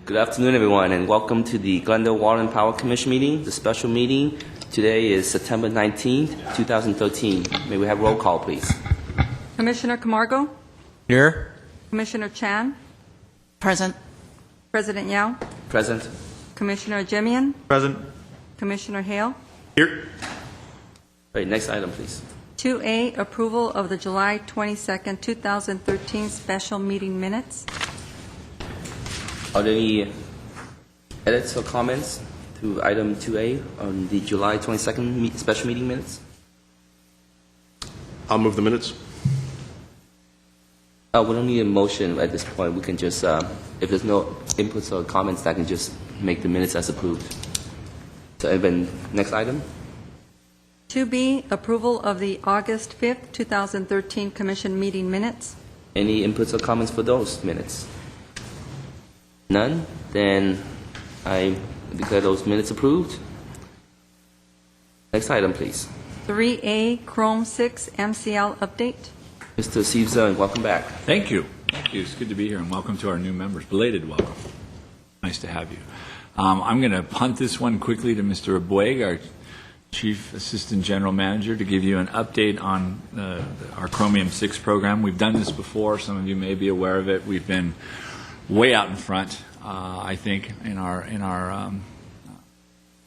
Good afternoon, everyone, and welcome to the Glendale Water and Power Commission meeting, the special meeting. Today is September 19th, 2013. May we have roll call, please? Commissioner Camargo? Here. Commissioner Chan? Present. President Yao? Present. Commissioner Jemian? Present. Commissioner Hale? Here. All right, next item, please. 2A, approval of the July 22nd, 2013 special meeting minutes. Are there any edits or comments to item 2A on the July 22nd special meeting minutes? I'll move the minutes. We don't need a motion at this point. We can just, if there's no inputs or comments, I can just make the minutes as approved. So, Evan, next item. 2B, approval of the August 5th, 2013 commission meeting minutes. Any inputs or comments for those minutes? None? Then I declare those minutes approved. Next item, please. 3A, Chrome 6 MCL update. Mr. Steve Zern, welcome back. Thank you. Thank you. It's good to be here, and welcome to our new members. Belated welcome. Nice to have you. I'm going to punt this one quickly to Mr. Boeg, our Chief Assistant General Manager, to give you an update on our Chromium 6 program. We've done this before. Some of you may be aware of it. We've been way out in front, I think, in our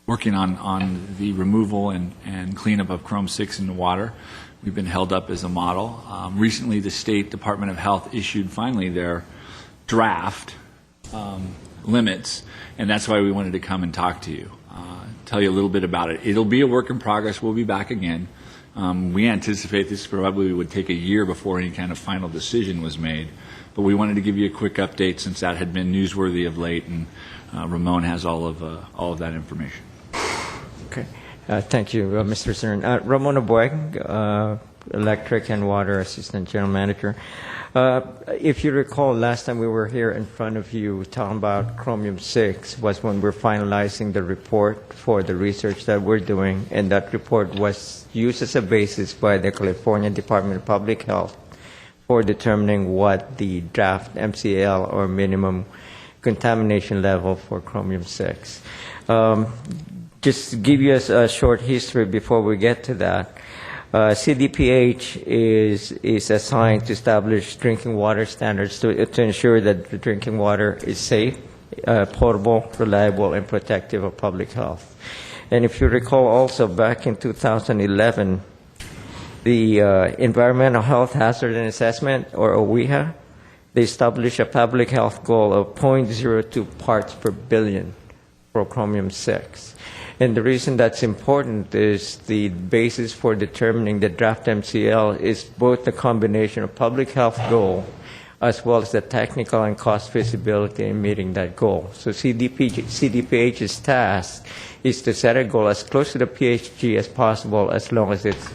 working on the removal and cleanup of Chrome 6 in the water. We've been held up as a model. Recently, the State Department of Health issued finally their draft limits, and that's why we wanted to come and talk to you, tell you a little bit about it. It'll be a work in progress. We'll be back again. We anticipate this probably would take a year before any kind of final decision was made, but we wanted to give you a quick update since that had been newsworthy of late, and Ramon has all of that information. Okay. Thank you, Mr. Cern. Ramon Boeg, Electric and Water Assistant General Manager. If you recall, last time we were here in front of you talking about Chromium 6 was when we're finalizing the report for the research that we're doing, and that report was used as a basis by the California Department of Public Health for determining what the draft MCL or minimum contamination level for Chromium 6. Just to give you a short history before we get to that. CDPH is assigned to establish drinking water standards to ensure that the drinking water is safe, potable, reliable, and protective of public health. And if you recall also back in 2011, the Environmental Health Hazard and Assessment, or OWHA, they established a public health goal of 0.02 parts per billion for Chromium 6. And the reason that's important is the basis for determining the draft MCL is both the combination of public health goal as well as the technical and cost feasibility in meeting that goal. So CDPH's task is to set a goal as close to the PHG as possible as long as it's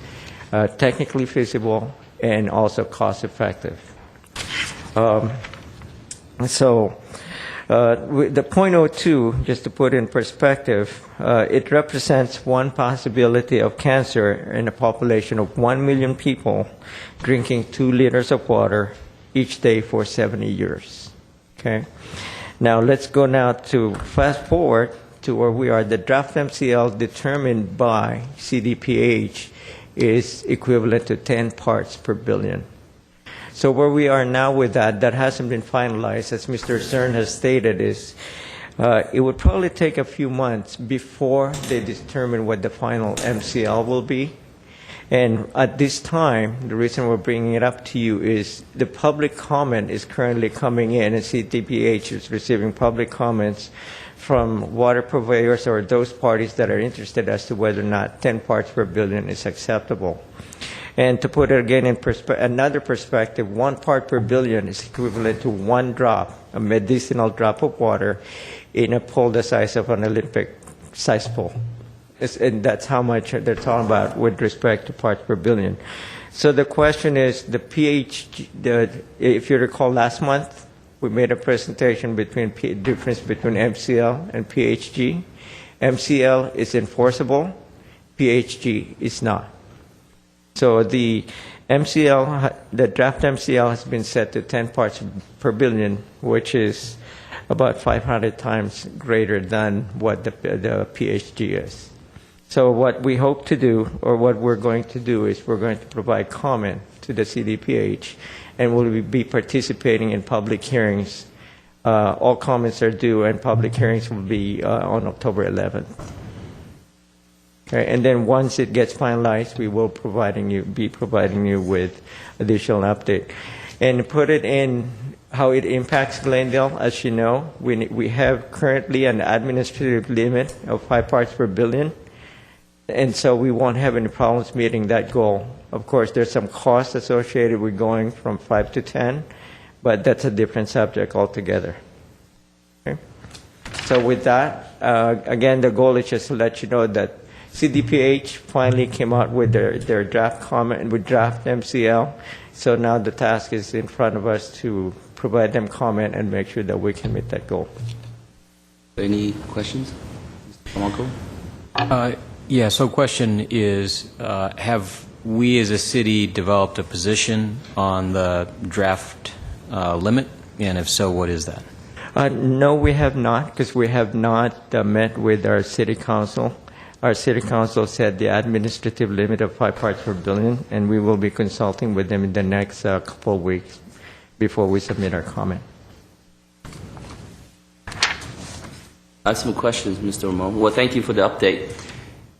technically feasible and also cost effective. The 0.02, just to put in perspective, it represents one possibility of cancer in a population of 1 million people drinking 2 liters of water each day for 70 years. Okay. Now let's go now to fast forward to where we are. The draft MCL determined by CDPH is equivalent to 10 parts per billion. So where we are now with that hasn't been finalized, as Mr. Cern has stated, is it would probably take a few months before they determine what the final MCL will be. And at this time, the reason we're bringing it up to you is the public comment is currently coming in, and CDPH is receiving public comments from water purveyors or those parties that are interested as to whether or not 10 parts per billion is acceptable. And to put it again in another perspective, 1 part per billion is equivalent to 1 drop, a medicinal drop of water, in a pool the size of an Olympic-sized pool. And that's how much they're talking about with respect to parts per billion. So the question is, the pH, if you recall last month, we made a presentation between difference between MCL and PHG. MCL is enforceable, PHG is not. So the MCL, the draft MCL has been set to 10 parts per billion, which is about 500 times greater than what the PHG is. So what we hope to do, or what we're going to do, is we're going to provide comment to the CDPH, and we'll be participating in public hearings. All comments are due, and public hearings will be on October 11th. Okay, and then once it gets finalized, we will be providing you with additional update. And put it in how it impacts Glendale. As you know, we have currently an administrative limit of 5 parts per billion, and so we won't have any problems meeting that goal. Of course, there's some costs associated with going from 5 to 10, but that's a different subject altogether. Okay? So with that, again, the goal is just to let you know that CDPH finally came out with their draft comment and with draft MCL. So now the task is in front of us to provide them comment and make sure that we can meet that goal. Any questions? Mr. Polanco? Yeah, so question is, have we as a city developed a position on the draft limit? And if so, what is that? No, we have not, because we have not met with our city council. Our city council set the administrative limit of 5 parts per billion, and we will be consulting with them in the next couple of weeks before we submit our comment. I have some questions, Mr. Ramon. Well, thank you for the update.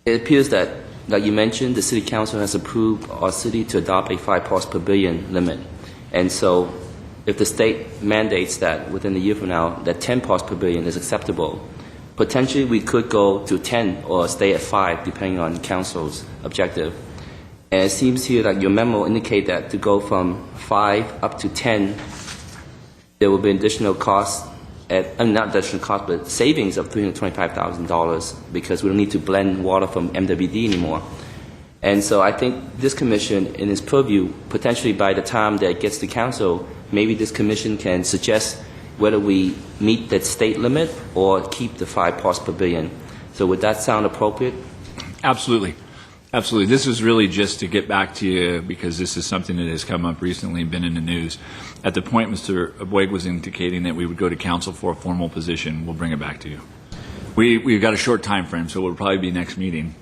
It appears that, like you mentioned, the City Council has approved our city to adopt a 5 parts per billion limit. And so if the state mandates that within a year from now that 10 parts per billion is acceptable, potentially we could go to 10 or stay at 5 depending on council's objective. And it seems here that your memo indicate that to go from 5 up to 10, there will be additional costs not additional cost, but savings of $325,000 because we don't need to blend water from MWD anymore. And so I think this commission, in its purview, potentially by the time that it gets to council, maybe this commission can suggest whether we meet that state limit or keep the 5 parts per billion. So would that sound appropriate? Absolutely. Absolutely. This is really just to get back to you because this is something that has come up recently and been in the news. At the point Mr. Boyd was indicating that we would go to council for a formal position, we'll bring it back to you. We've got a short time frame, so it will probably be next meeting.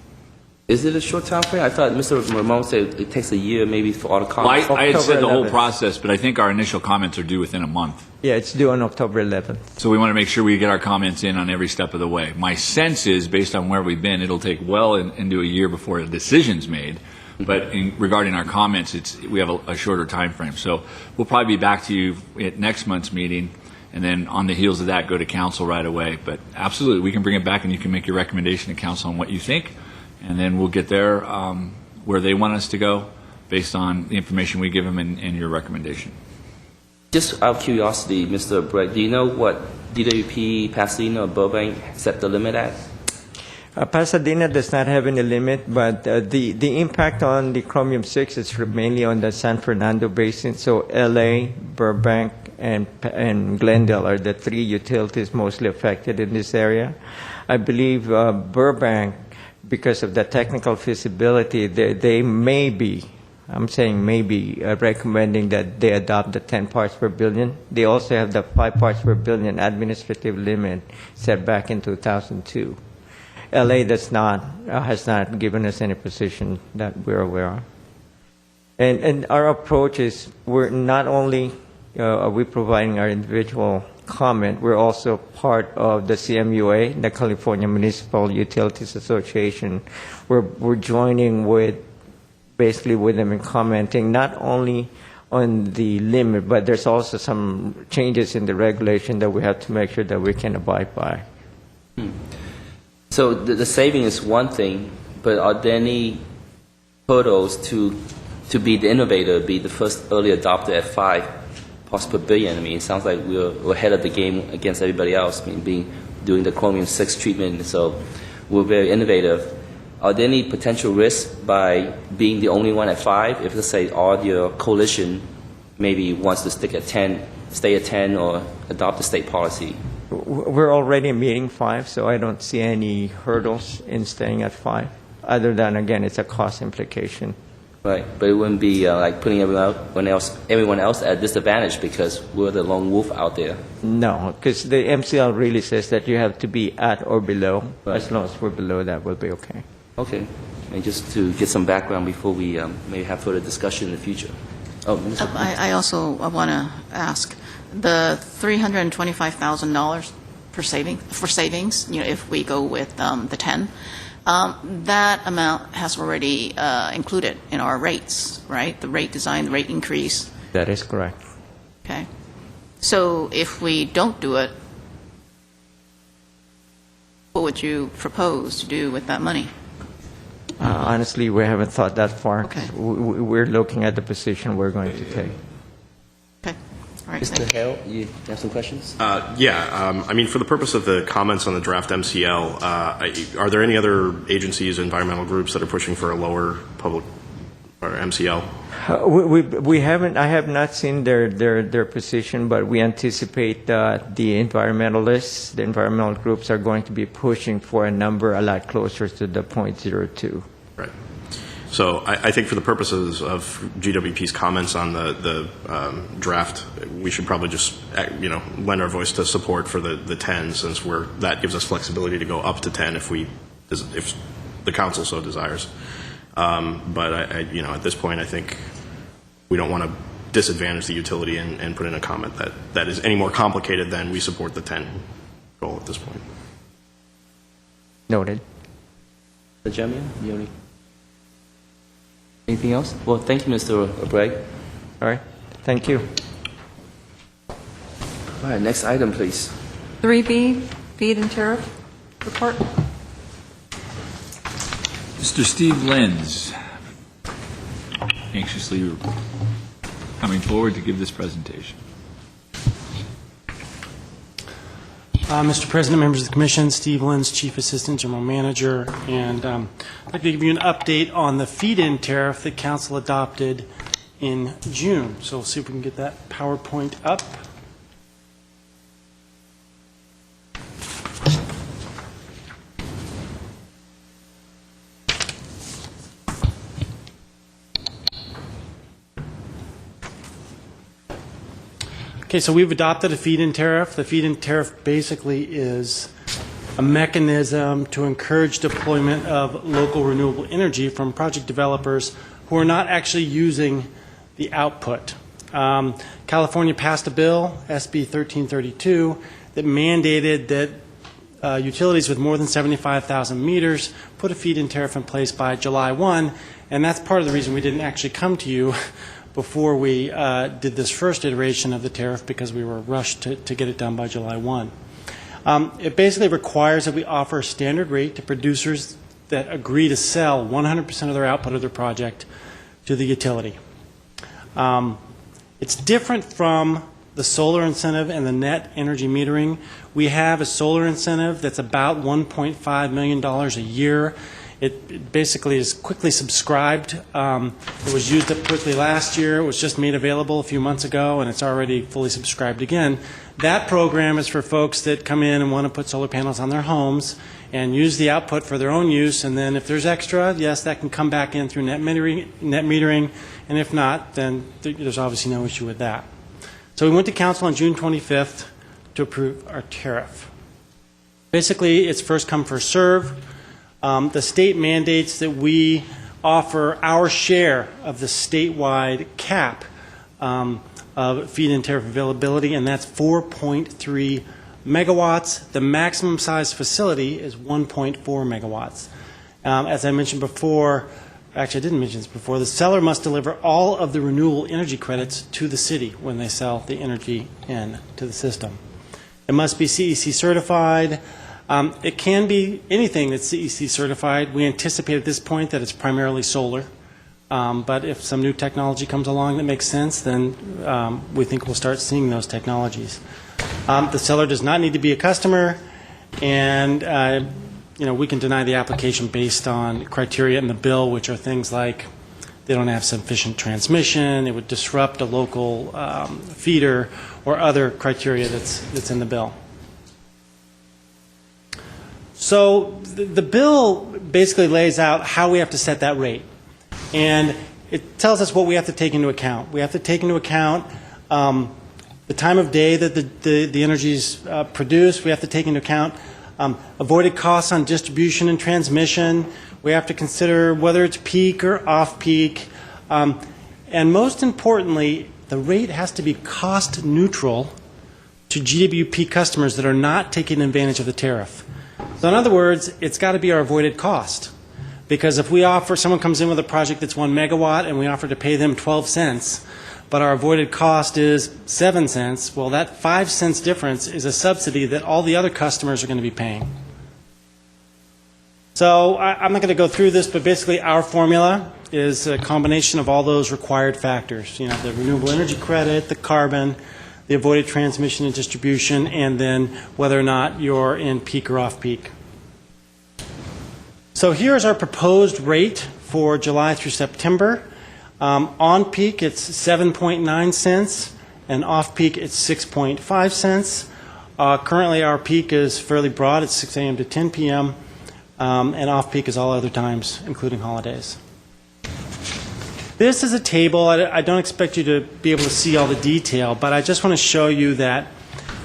Is it a short time frame? I thought Mr. Ramon said it takes a year maybe for all the Well, comments. I had said the whole 11th. process, but I think our initial comments are due within a month. Yeah, it's due on October 11th. So we want to make sure we get our comments in on every step of the way. My sense is, based on where we've been, it'll take well into a year before a decision's made. But regarding our comments, we have a shorter time frame. So we'll probably be back to you at next month's meeting, and then on the heels of that, go to council right away. But absolutely, we can bring it back, and you can make your recommendation to council on what you think, and then we'll get there where they want us to go based on the information we give them and your recommendation. Just out of curiosity, Mr. Brett, do you know what DWP, Pasadena, or Burbank set the limit at? Pasadena does not have any limit, but the impact on the chromium-6 is mainly on the San Fernando Basin. So LA, Burbank, and Glendale are the 3 utilities mostly affected in this area. I believe Burbank, because of the technical feasibility, they may be, I'm saying maybe, recommending that they adopt the 10 parts per billion. They also have the 5 parts per billion administrative limit set back in 2002. LA has not given us any position that we're aware of. And our approach is we're not only are we providing our individual comment, we're also part of the CMUA, the California Municipal Utilities Association. We're joining basically with them in commenting not only on the limit, but there's also some changes in the regulation that we have to make sure that we can abide by. So the saving is one thing, but are there any hurdles to be the innovator, be the first early adopter at 5 parts per billion? I mean, it sounds like we're ahead of the game against everybody else. I mean, doing the chromium-6 treatment, so we're very innovative. Are there any potential risks by being the only one at 5? If, let's say, all your coalition maybe wants to stay at 10, or adopt the state policy? We're already meeting 5, so I don't see any hurdles in staying at 5, other than, again, it's a cost implication. Right, but it wouldn't be like putting everyone else at disadvantage because we're the lone wolf out there. No, because the MCL really says that you have to be at or below. Right. As long as we're below that, we'll be okay. Okay, and just to get some background before we maybe have further discussion in the future. Oh, Ms. I also want to ask, the $325,000 for savings, if we go with the 10, that amount has already included in our rates, right? The rate design, the rate increase. That is correct. Okay. So if we don't do it, what would you propose to do with that money? Honestly, we haven't thought that far. Okay. We're looking at the position we're going to take. Okay. All right. Mr. Thank you. Hale, you have some questions? I mean, for the purpose of the comments on the draft MCL, are there any other agencies, environmental groups that are pushing for a lower public or MCL? We haven't. I have not seen their position, but we anticipate that the environmentalists, the environmental groups, are going to be pushing for a number a lot closer to the 0.02. Right. So I think for the purposes of GWP's comments on the draft, we should probably just lend our voice to support for the 10, since that gives us flexibility to go up to 10 if the council so desires. But at this point, I think we don't want to disadvantage the utility and put in a comment that is any more complicated than we support the 10 goal at this point. Noted. Mr. Jamian, you have anything else? Well, thank you, Mr. Bragg. All right. Thank you. All right, next item, please. 3B, feed and tariff report. Mr. Steve Lenz, anxiously coming forward to give this presentation. Mr. President, members of the Commission, Steve Lenz, Chief Assistant General Manager, and I'd like to give you an update on the feed-in tariff that Council adopted in June. So we'll see if we can get that PowerPoint up. Okay, so we've adopted a feed-in tariff. The feed-in tariff basically is a mechanism to encourage deployment of local renewable energy from project developers who are not actually using the output. California passed a bill, SB 1332, that mandated that utilities with more than 75,000 meters put a feed-in tariff in place by July 1, and that's part of the reason we didn't actually come to you before we did this first iteration of the tariff, because we were rushed to get it done by July 1. It basically requires that we offer a standard rate to producers that agree to sell 100% of their output of their project to the utility. It's different from the solar incentive and the net energy metering. We have a solar incentive that's about $1.5 million a year. It basically is quickly subscribed. It was used up quickly last year. It was just made available a few months ago, and it's already fully subscribed again. That program is for folks that come in and want to put solar panels on their homes and use the output for their own use, and then if there's extra, yes, that can come back in through net metering, and if not, then there's obviously no issue with that. So we went to Council on June 25th to approve our tariff. Basically, it's first come, first serve. The state mandates that we offer our share of the statewide cap of feed-in tariff availability, and that's 4.3 megawatts. The maximum size facility is 1.4 megawatts. As I mentioned before, actually I didn't mention this before, the seller must deliver all of the renewable energy credits to the city when they sell the energy into the system. It must be CEC certified. It can be anything that's CEC certified. We anticipate at this point that it's primarily solar. But if some new technology comes along that makes sense, then we think we'll start seeing those technologies. The seller does not need to be a customer, and we can deny the application based on criteria in the bill, which are things like they don't have sufficient transmission, it would disrupt a local feeder, or other criteria that's in the bill. So the bill basically lays out how we have to set that rate. And it tells us what we have to take into account. We have to take into account the time of day that the energy is produced. We have to take into account avoided costs on distribution and transmission. We have to consider whether it's peak or off-peak. And most importantly, the rate has to be cost neutral to GWP customers that are not taking advantage of the tariff. So in other words, it's got to be our avoided cost. Because if we offer, someone comes in with a project that's 1 megawatt and we offer to pay them 12 cents, but our avoided cost is 7 cents, well, that 5 cents difference is a subsidy that all the other customers are going to be paying. So I'm not going to go through this, but basically our formula is a combination of all those required factors. You know, the renewable energy credit, the carbon, the avoided transmission and distribution, and then whether or not you're in peak or off-peak. So here's our proposed rate for July through September. On peak, it's 7.9 cents, and off peak, it's 6.5 cents. Currently, our peak is fairly broad. It's 6 a.m. to 10 p.m., and off peak is all other times, including holidays. This is a table. I don't expect you to be able to see all the detail, but I just want to show you that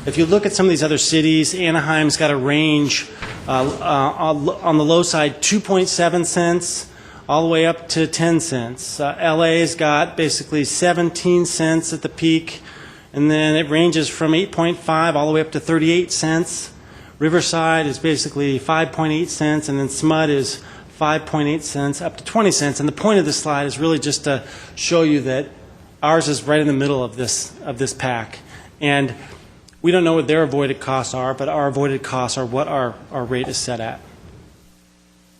if you look at some of these other cities, Anaheim's got a range on the low side, 2.7 cents, all the way up to 10 cents. LA's got basically 17 cents at the peak, and then it ranges from 8.5 all the way up to 38 cents. Riverside is basically 5.8 cents, and then SMUD is 5.8 cents up to 20 cents. And the point of this slide is really just to show you that ours is right in the middle of this pack. And we don't know what their avoided costs are, but our avoided costs are what our rate is set at.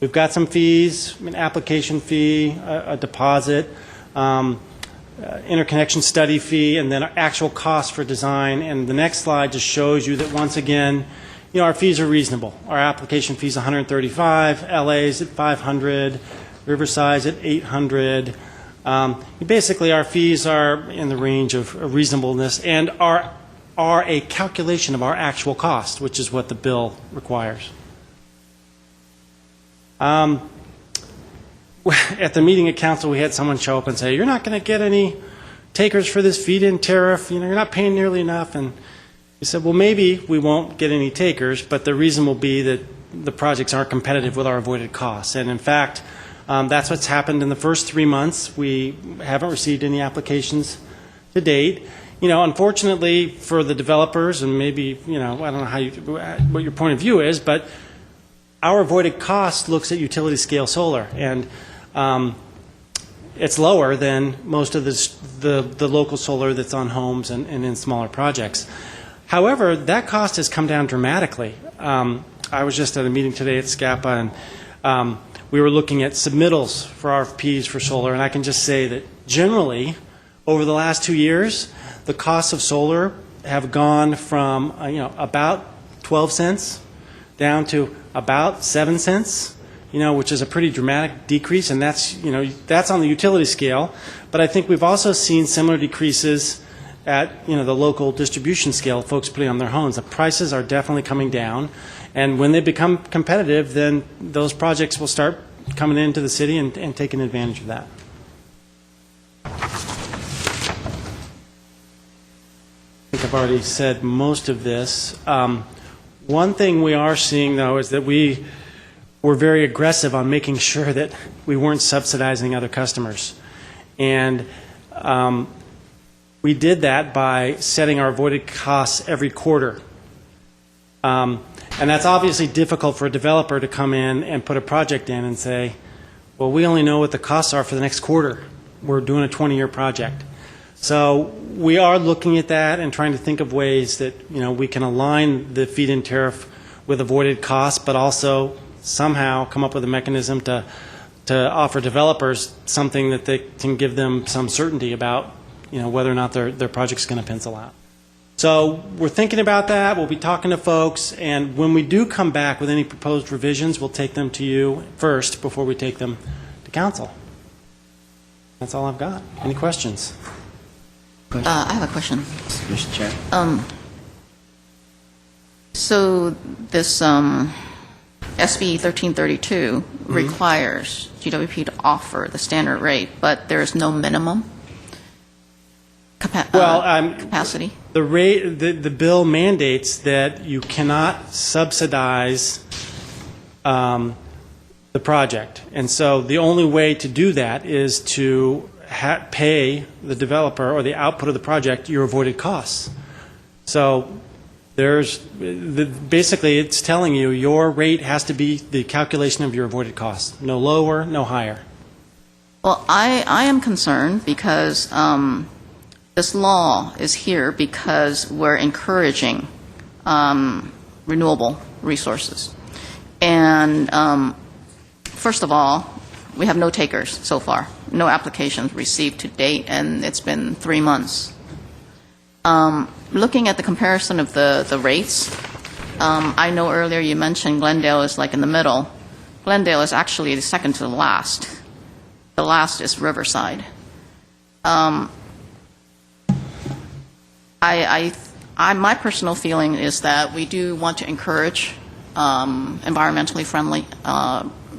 We've got some fees, an application fee, a deposit, interconnection study fee, and then our actual cost for design. And the next slide just shows you that once again, you know, our fees are reasonable. Our application fee is $135, LA's at $500, Riverside's at $800. Basically, our fees are in the range of reasonableness and are a calculation of our actual cost, which is what the bill requires. At the meeting at council, we had someone show up and say, "You're not going to get any takers for this feed-in tariff. You know, you're not paying nearly enough." And we said, "Well, maybe we won't get any takers, but the reason will be that the projects aren't competitive with our avoided costs." And in fact, that's what's happened in the first 3 months. We haven't received any applications to date. You know, unfortunately for the developers, and maybe, you know, I don't know what your point of view is, but our avoided cost looks at utility scale solar, and it's lower than most of the local solar that's on homes and in smaller projects. However, that cost has come down dramatically. I was just at a meeting today at SCAPA, and we were looking at submittals for RFPs for solar, and I can just say that generally, over the last 2 years, the costs of solar have gone from about 12 cents down to about 7 cents, which is a pretty dramatic decrease, and that's on the utility scale. But I think we've also seen similar decreases at the local distribution scale, folks putting on their homes. The prices are definitely coming down, and when they become competitive, then those projects will start coming into the city and taking advantage of that. I think I've already said most of this. One thing we are seeing, though, is that we were very aggressive on making sure that we weren't subsidizing other customers. And we did that by setting our avoided costs every quarter. And that's obviously difficult for a developer to come in and put a project in and say, well, we only know what the costs are for the next quarter. We're doing a 20-year project. So we are looking at that and trying to think of ways that we can align the feed-in tariff with avoided costs, but also somehow come up with a mechanism to offer developers something that they can give them some certainty about whether or not their project's going to pencil out. So we're thinking about that. We'll be talking to folks, and when we do come back with any proposed revisions, we'll take them to you first before we take them to council. That's all I've got. Any questions? I have a question. Mr. Chair. So this SB 1332 requires GWP to offer the standard rate, but there is no minimum capacity. The rate, the bill mandates that you cannot subsidize the project. And so the only way to do that is to pay the developer or the output of the project your avoided costs. So basically it's telling you your rate has to be the calculation of your avoided costs. No lower, no higher. Well, I am concerned because this law is here because we're encouraging renewable resources. And first of all, we have no takers so far, no applications received to date, and it's been 3 months. Looking at the comparison of the rates, I know earlier you mentioned Glendale is like in the middle. Glendale is actually the second to the last. The last is Riverside. My personal feeling is that we do want to encourage environmentally friendly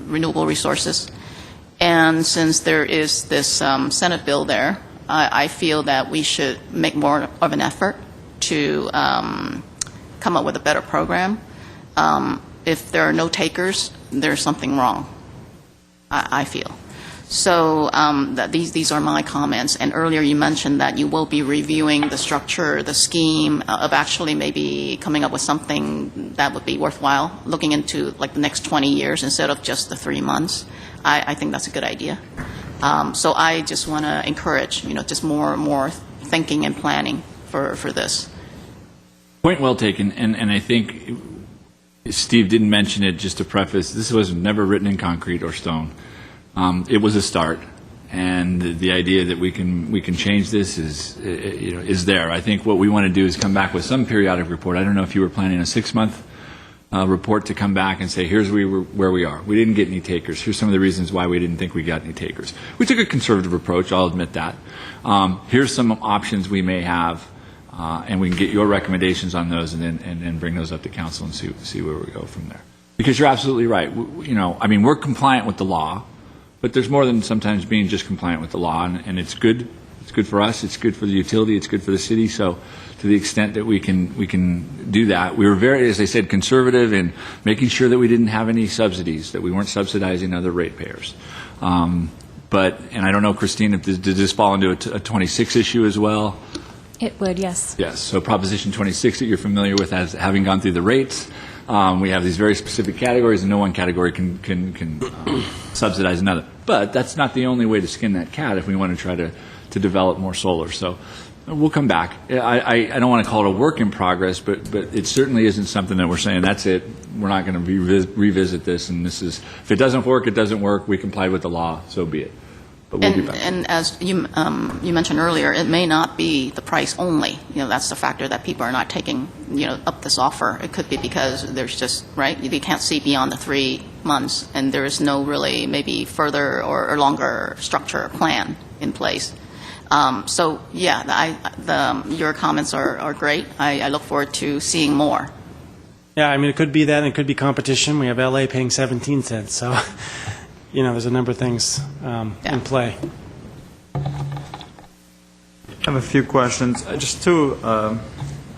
renewable resources. And since there is this Senate bill there, I feel that we should make more of an effort to come up with a better program. If there are no takers, there's something wrong, I feel. So these are my comments. And earlier you mentioned that you will be reviewing the structure, the scheme of actually maybe coming up with something that would be worthwhile, looking into like the next 20 years instead of just the 3 months. I think that's a good idea. So I just want to encourage, just more thinking and planning for this. Point well taken, and I think Steve didn't mention it, just to preface, this was never written in concrete or stone. It was a start, and the idea that we can change this is there. I think what we want to do is come back with some periodic report. I don't know if you were planning a 6-month report to come back and say, here's where we are. We didn't get any takers. Here's some of the reasons why we didn't think we got any takers. We took a conservative approach, I'll admit that. Here's some options we may have, and we can get your recommendations on those and then bring those up to council and see where we go from there. Because you're absolutely right. We're compliant with the law, but there's more than sometimes being just compliant with the law, and it's good. It's good for us. It's good for the utility. It's good for the city. So to the extent that we can do that, we were very, as I said, conservative in making sure that we didn't have any subsidies, that we weren't subsidizing other ratepayers. And I don't know, Christine, did this fall into a 26 issue as well? It would, yes. Yes. So Proposition 26 that you're familiar with as having gone through the rates. We have these very specific categories, and no one category can subsidize another. But that's not the only way to skin that cat if we want to try to develop more solar. So we'll come back. I don't want to call it a work in progress, but it certainly isn't something that we're saying, that's it, we're not going to revisit this, and this is, if it doesn't work, it doesn't work, we complied with the law, so be it. But we'll be back. And as you mentioned earlier, it may not be the price only. That's the factor that people are not taking, up this offer. It could be because there's just, right, you can't see beyond the 3 months, and there is no really maybe further or longer structure or plan in place. So, yeah, your comments are great. I look forward to seeing more. Yeah, it could be that, and it could be competition. We have LA paying 17 cents, so there's a number of things in play. I have a few questions. Just to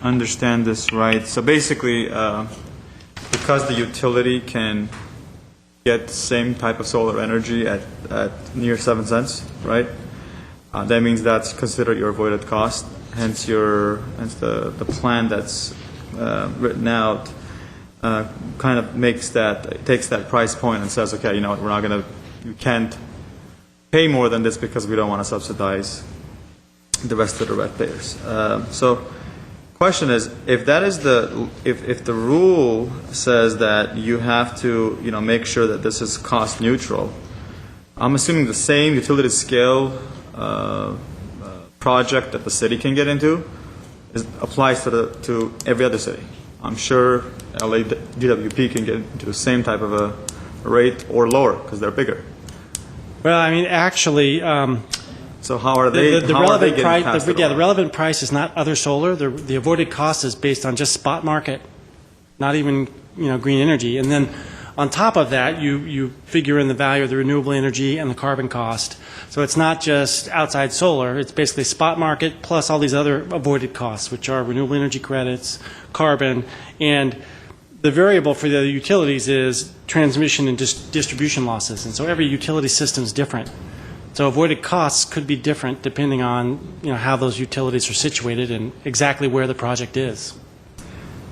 understand this right, so basically, because the utility can get the same type of solar energy at near 7 cents, right? That means that's considered your avoided cost. Hence, the plan that's written out kind of takes that price point and says, okay, you can't pay more than this because we don't want to subsidize the rest of the ratepayers. So, question is, if the rule says that you have to make sure that this is cost neutral, I'm assuming the same utility scale project that the city can get into applies to every other city. I'm sure LA GWP can get into the same type of a rate or lower because they're bigger. Well, actually, so how are they? The relevant price, the relevant price is not other solar. The avoided cost is based on just spot market, not even green energy. And then On top of that, you figure in the value of the renewable energy and the carbon cost. So it's not just outside solar, it's basically spot market plus all these other avoided costs, which are renewable energy credits, carbon, and the variable for the utilities is transmission and distribution losses. And so every utility system is different. So avoided costs could be different depending on, how those utilities are situated and exactly where the project is.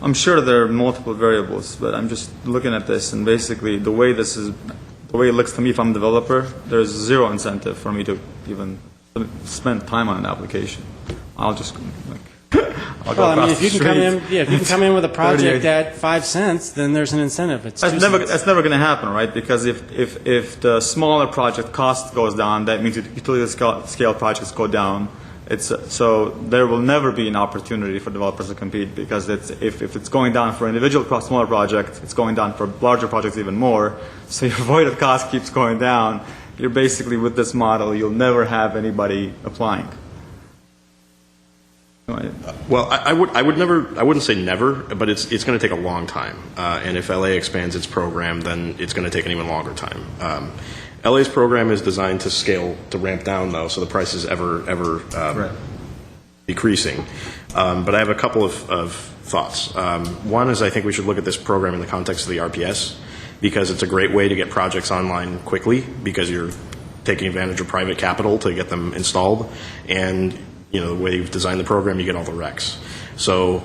I'm sure there are multiple variables, but I'm just looking at this, and basically the way it looks to me, if I'm a developer, there's zero incentive for me to even spend time on an application. I'll just I'll go across if you the can come street. in, if you can come in with a project 38. at 5 cents, then there's an incentive. It's 2 That's cents. never going to happen, right? Because if the smaller project cost goes down, that means utility scale projects go down. So there will never be an opportunity for developers to compete, because if it's going down for individual smaller projects, it's going down for larger projects even more. So your avoided cost keeps going down. You're basically, with this model, you'll never have anybody applying. Well, I wouldn't say never, but it's going to take a long time. And if LA expands its program, then it's going to take an even longer time. LA's program is designed to scale, to ramp down, though, so the price is ever decreasing. But I have a couple of thoughts. One is, I think we should look at this program in the context of the RPS, because it's a great way to get projects online quickly, because you're taking advantage of private capital to get them installed, and the way you've designed the program, you get all the recs. So,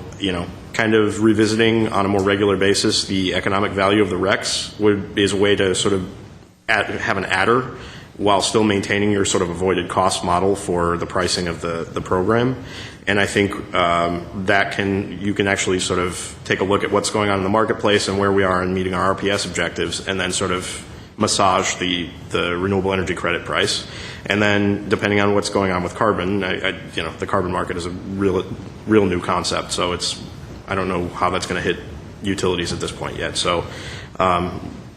kind of revisiting on a more regular basis the economic value of the recs is a way to sort of have an adder while still maintaining your sort of avoided cost model for the pricing of the program. And I think you can actually sort of take a look at what's going on in the marketplace and where we are in meeting our RPS objectives, and then sort of massage the renewable energy credit price. And then, depending on what's going on with carbon, the carbon market is a real new concept. So I don't know how that's going to hit utilities at this point yet. So,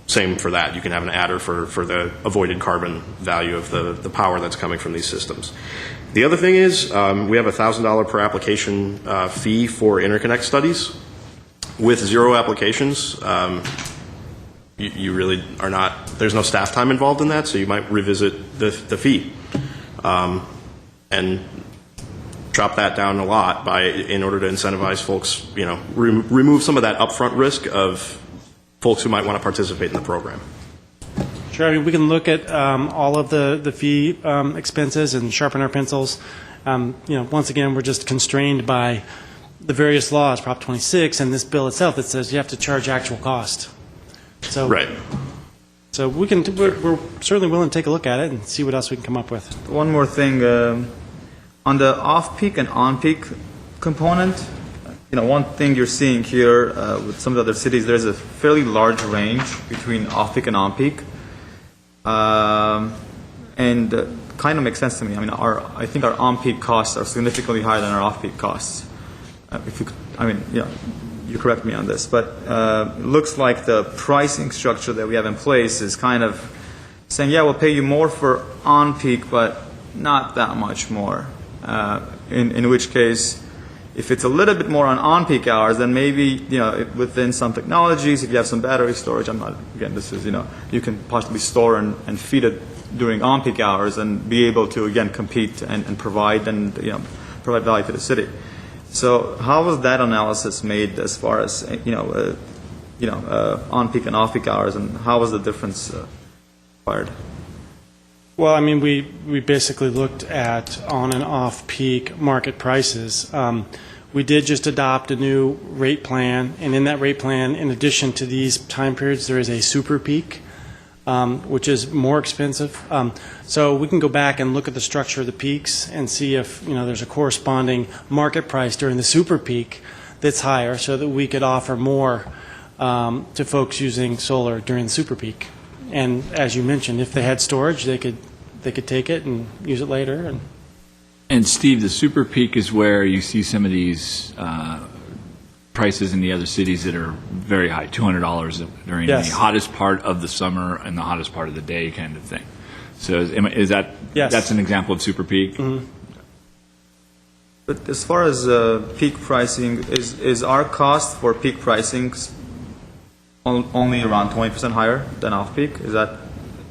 same for that. You can have an adder for the avoided carbon value of the power that's coming from these systems. The other thing is, we have a $1,000 per application fee for interconnect studies. With 0 applications, you really are not, there's no staff time involved in that, so you might revisit the fee and drop that down a lot in order to incentivize folks, remove some of that upfront risk of folks who might want to participate in the program. Sure. I mean, we can look at all of the fee expenses and sharpen our pencils. Once again, we're just constrained by the various laws, Prop 26, and this bill itself that says you have to charge actual cost. So, right. So we're certainly willing to take a look at it and see what else we can come up with. One more thing, on the off-peak and on-peak component, one thing you're seeing here with some of the other cities, there's a fairly large range between off-peak and on-peak. And kind of makes sense to me. I mean, I think our on-peak costs are significantly higher than our off-peak costs. You correct me on this, but it looks like the pricing structure that we have in place is kind of saying, yeah, we'll pay you more for on-peak, but not that much more. In which case, if it's a little bit more on-peak hours, then maybe, within some technologies, if you have some battery storage, you can possibly store and feed it during on-peak hours and be able to, again, compete and provide value to the city. So how was that analysis made as far as, on-peak and off-peak hours, and how was the difference acquired? Well, I mean, we basically looked at on and off-peak market prices. We did just adopt a new rate plan, and in that rate plan, in addition to these time periods, there is a super peak, which is more expensive. So we can go back and look at the structure of the peaks and see if there's a corresponding market price during the super peak that's higher, so that we could offer more to folks using solar during the super peak. And as you mentioned, if they had storage, they could take it and use it later. And Steve, the super peak is where you see some of these prices in the other cities that are very high, $200 during the hottest part of the summer and the hottest part of the day kind of thing. So is that, that's an example of super peak? Mm-hmm. But as far as peak pricing, is our cost for peak pricing only around 20% higher than off-peak? Is that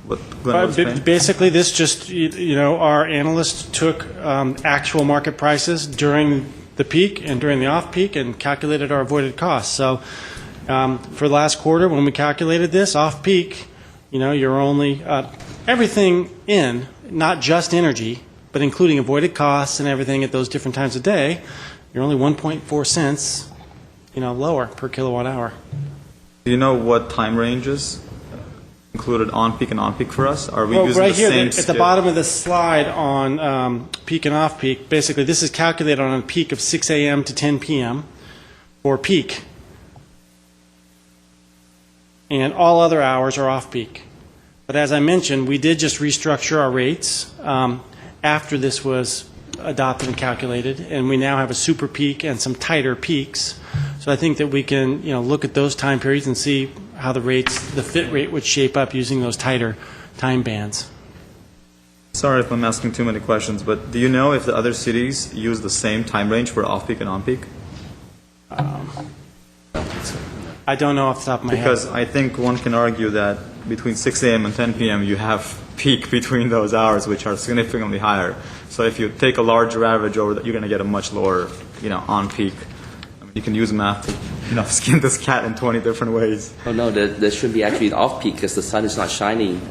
what Glenn was saying? Basically, this just, our analysts took actual market prices during the peak and during the off-peak and calculated our avoided costs. So for the last quarter, when we calculated this, off-peak, you're only, everything in, not just energy, but including avoided costs and everything at those different times of day, you're only 1.4 cents, lower per kilowatt hour. Do you know what time ranges included on-peak and off-peak for us? Are we using right the here, same at the scale? bottom of the slide on peak and off-peak, basically this is calculated on a peak of 6 a.m. to 10 p.m. for peak. And all other hours are off-peak. But as I mentioned, we did just restructure our rates after this was adopted and calculated, and we now have a super peak and some tighter peaks. So I think that we can, look at those time periods and see how the fit rate would shape up using those tighter time bands. Sorry if I'm asking too many questions, but do you know if the other cities use the same time range for off-peak and on-peak? I don't know off the top of my head. Because I think one can argue that between 6 a.m. and 10 p.m. you have peak between those hours, which are significantly higher. So if you take a larger average over that, you're going to get a much lower, on-peak. I mean, you can use math to, skin this cat in 20 different ways. Oh, no, there should be actually an off-peak because the sun is not shining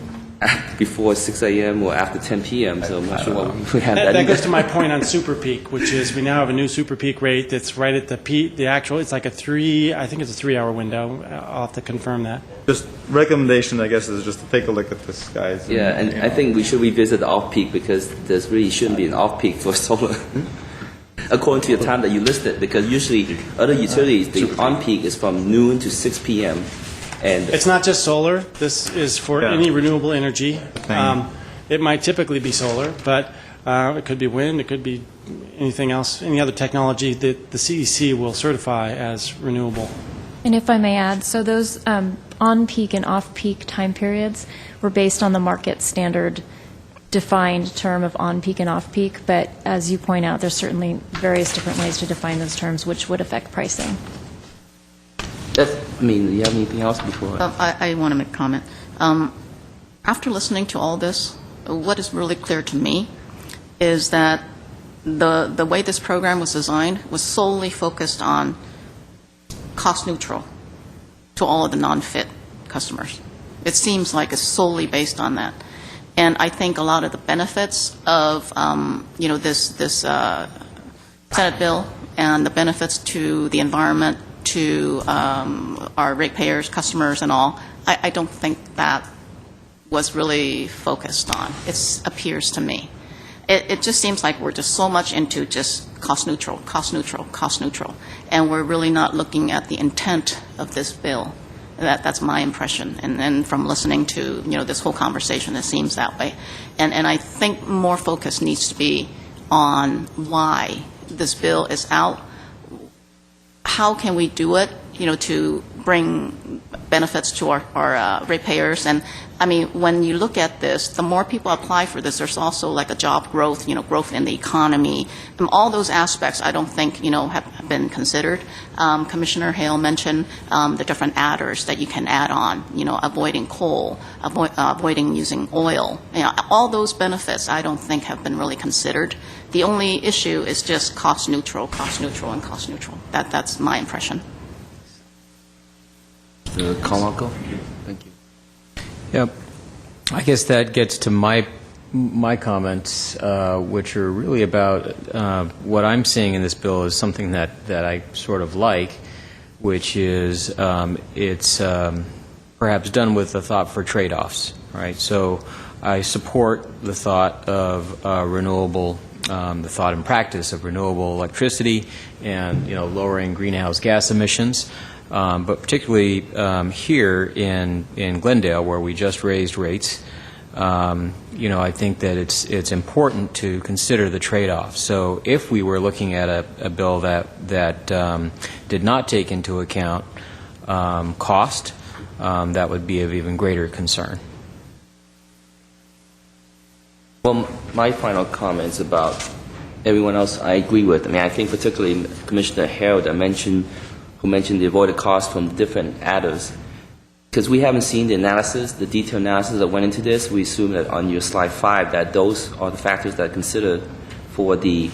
before 6 a.m. or after 10 p.m., so I'm not sure what we have that That either. goes to my point on super peak, which is we now have a new super peak rate that's right at the peak, it's like I think it's a 3-hour window. I'll have to confirm that. Just recommendation, I guess, is just to take a look at this, guys. Yeah, and I think we should revisit the off-peak because there really shouldn't be an off-peak for solar. According to your time that you listed, because usually other utilities, the on-peak is from noon to 6 p.m. And It's not just solar. This is for Yeah. any renewable energy. Same. It might typically be solar, but it could be wind, it could be anything else, any other technology that the CEC will certify as renewable. And if I may add, so those on-peak and off-peak time periods were based on the market standard defined term of on-peak and off-peak, but as you point out, there's certainly various different ways to define those terms, which would affect pricing. do you have anything else before? I want to make a comment. After listening to all this, what is really clear to me is that the way this program was designed was solely focused on cost neutral to all of the non-fit customers. It seems like it's solely based on that. And I think a lot of the benefits of this Senate bill and the benefits to the environment, to our ratepayers, customers, and all, I don't think that was really focused on. It appears to me. It just seems like we're just so much into just cost neutral, cost neutral, cost neutral, and we're really not looking at the intent of this bill. That's my impression, and from listening to this whole conversation, it seems that way. And I think more focus needs to be on why this bill is out. How can we do it, to bring benefits to our ratepayers? And I mean, when you look at this, the more people apply for this, there's also like a job growth, growth in the economy. And all those aspects I don't think, have been considered. Commissioner Hale mentioned the different adders that you can add on, avoiding coal, avoiding using oil. All those benefits I don't think have been really considered. The only issue is just cost neutral, and cost neutral. That's my impression. Mr. Carmichael? Thank you. Yep. I guess that gets to my comments, which are really about what I'm seeing in this bill is something that I sort of like, which is it's perhaps done with a thought for trade-offs, right? So I support the thought of renewable, the thought and practice of renewable electricity and lowering greenhouse gas emissions. But particularly here in Glendale, where we just raised rates, I think that it's important to consider the trade-off. So if we were looking at a bill that did not take into account cost, that would be of even greater concern. Well, my final comments about everyone else I agree with. I mean, I think particularly Commissioner Hale who mentioned the avoided cost from different adders. because we haven't seen the analysis, the detailed analysis that went into this, we assume that on your slide 5 that those are the factors that are considered for the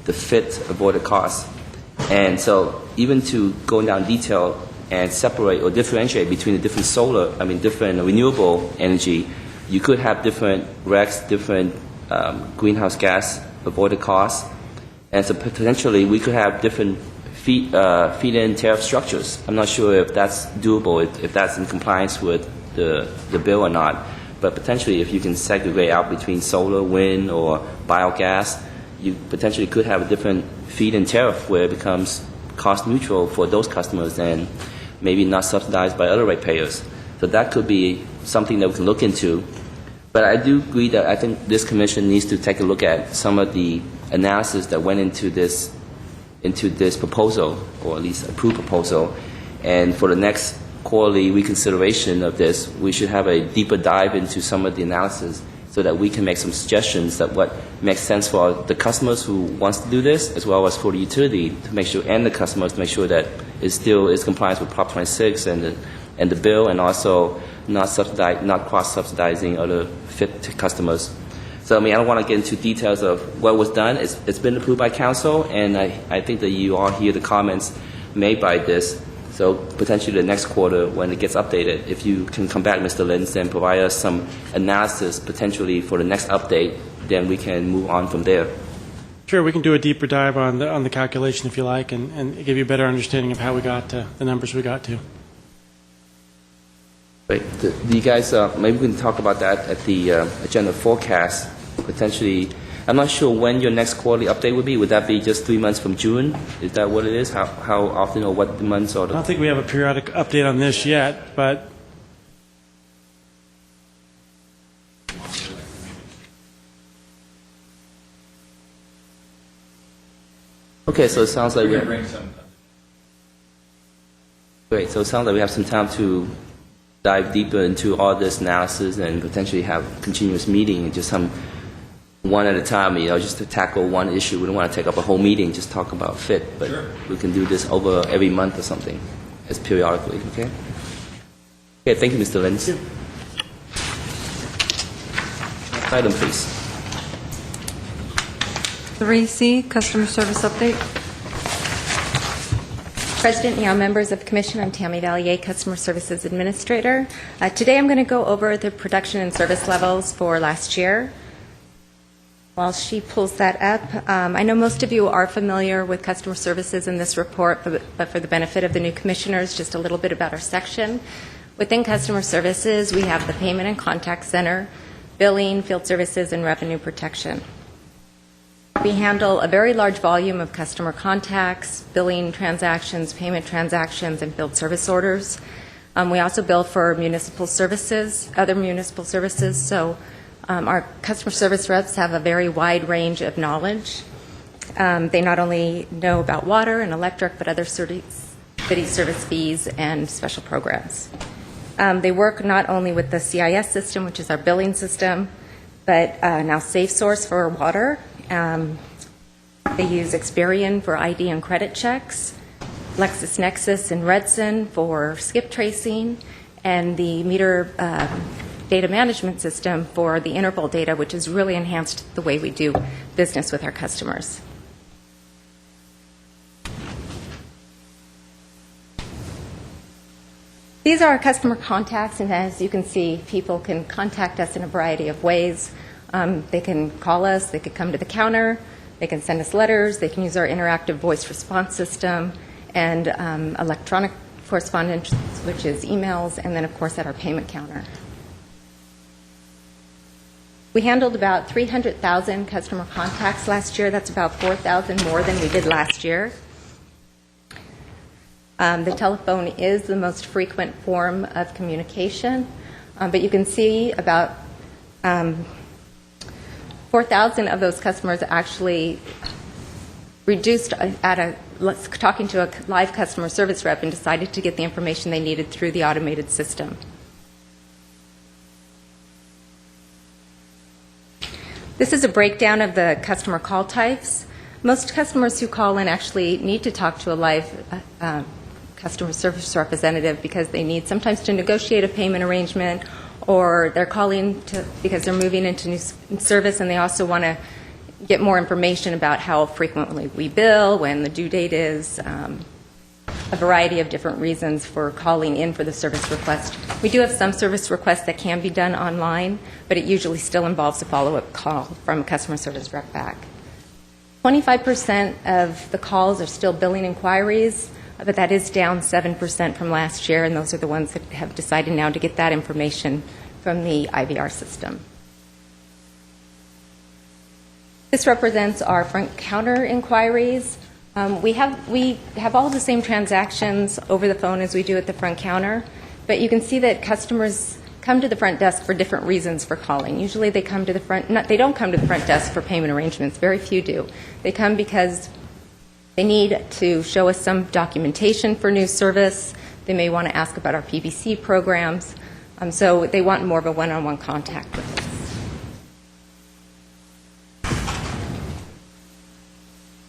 fit avoided cost. And so even to go down detail and separate or differentiate between the different different renewable energy, you could have different RECs, different greenhouse gas avoided costs, and so potentially we could have different feed-in tariff structures. I'm not sure if that's doable, if that's in compliance with the bill or not, but potentially if you can segregate out between solar, wind, or biogas, you potentially could have a different feed-in tariff where it becomes cost neutral for those customers and maybe not subsidized by other ratepayers. So that could be something that we can look into. But I do agree that I think this commission needs to take a look at some of the analysis that went into this proposal, or at least approved proposal. And for the next quarterly reconsideration of this, we should have a deeper dive into some of the analysis so that we can make some suggestions that what makes sense for the customers who wants to do this, as well as for the utility to make sure, and the customers to make sure that it still is compliant with Prop 26 and the bill, and also not cross-subsidizing other fit customers. So, I don't want to get into details of what was done. It's been approved by council, and I think that you all hear the comments made by this. So potentially the next quarter, when it gets updated, if you can come back, Mr. Lins, and provide us some analysis potentially for the next update, then we can move on from there. Sure, we can do a deeper dive on the calculation if you like, and give you a better understanding of how we got to the numbers we got to. Great. Do you guys, maybe we can talk about that at the agenda forecast, potentially. I'm not sure when your next quarterly update would be. Would that be just 3 months from June? Is that what it is? How often or what months? Or I don't think we have a periodic update on this yet, but okay, so it sounds like We're going to bring some. great. So it sounds like we have some time to dive deeper into all this analysis and potentially have a continuous meeting and just some one at a time, just to tackle one issue. We don't want to take up a whole meeting, just talk about fit, but Sure. we can do this over every month or something, as periodically, okay? Okay, thank you, Mr. Lins. Next item, please. 3C, customer service update. President Young, members of the Commission, I'm Tammy Valier, Customer Services Administrator. Today I'm going to go over the production and service levels for last year. While she pulls that up, I know most of you are familiar with customer services in this report, but for the benefit of the new commissioners, just a little bit about our section. Within customer services, we have the payment and contact center, billing, field services, and revenue protection. We handle a very large volume of customer contacts, billing transactions, payment transactions, and field service orders. We also bill for municipal services, other municipal services, so our customer service reps have a very wide range of knowledge. They not only know about water and electric, but other city service fees and special programs. They work not only with the CIS system, which is our billing system, but now SafeSource for water. They use Experian for ID and credit checks, LexisNexis and Redson for skip tracing, and the meter data management system for the interval data, which has really enhanced the way we do business with our customers. These are our customer contacts, and as you can see, people can contact us in a variety of ways. They can call us, they could come to the counter, they can send us letters, they can use our interactive voice response system, and electronic correspondence, which is emails, and then, of course, at our payment counter. We handled about 300,000 customer contacts last year. That's about 4,000 more than we did last year. The telephone is the most frequent form of communication, but you can see about 4,000 of those customers actually reduced talking to a live customer service rep and decided to get the information they needed through the automated system. This is a breakdown of the customer call types. Most customers who call in actually need to talk to a live customer service representative because they need sometimes to negotiate a payment arrangement, or they're calling because they're moving into new service, and they also want to get more information about how frequently we bill, when the due date is, a variety of different reasons for calling in for the service request. We do have some service requests that can be done online, but it usually still involves a follow-up call from a customer service rep back. 25% of the calls are still billing inquiries, but that is down 7% from last year, and those are the ones that have decided now to get that information from the IVR system. This represents our front counter inquiries. We have all the same transactions over the phone as we do at the front counter, but you can see that customers come to the front desk for different reasons for calling. Usually they come to the front, they don't come to the front desk for payment arrangements. Very few do. They come because they need to show us some documentation for new service. They may want to ask about our PBC programs. So they want more of a one-on-one contact with us.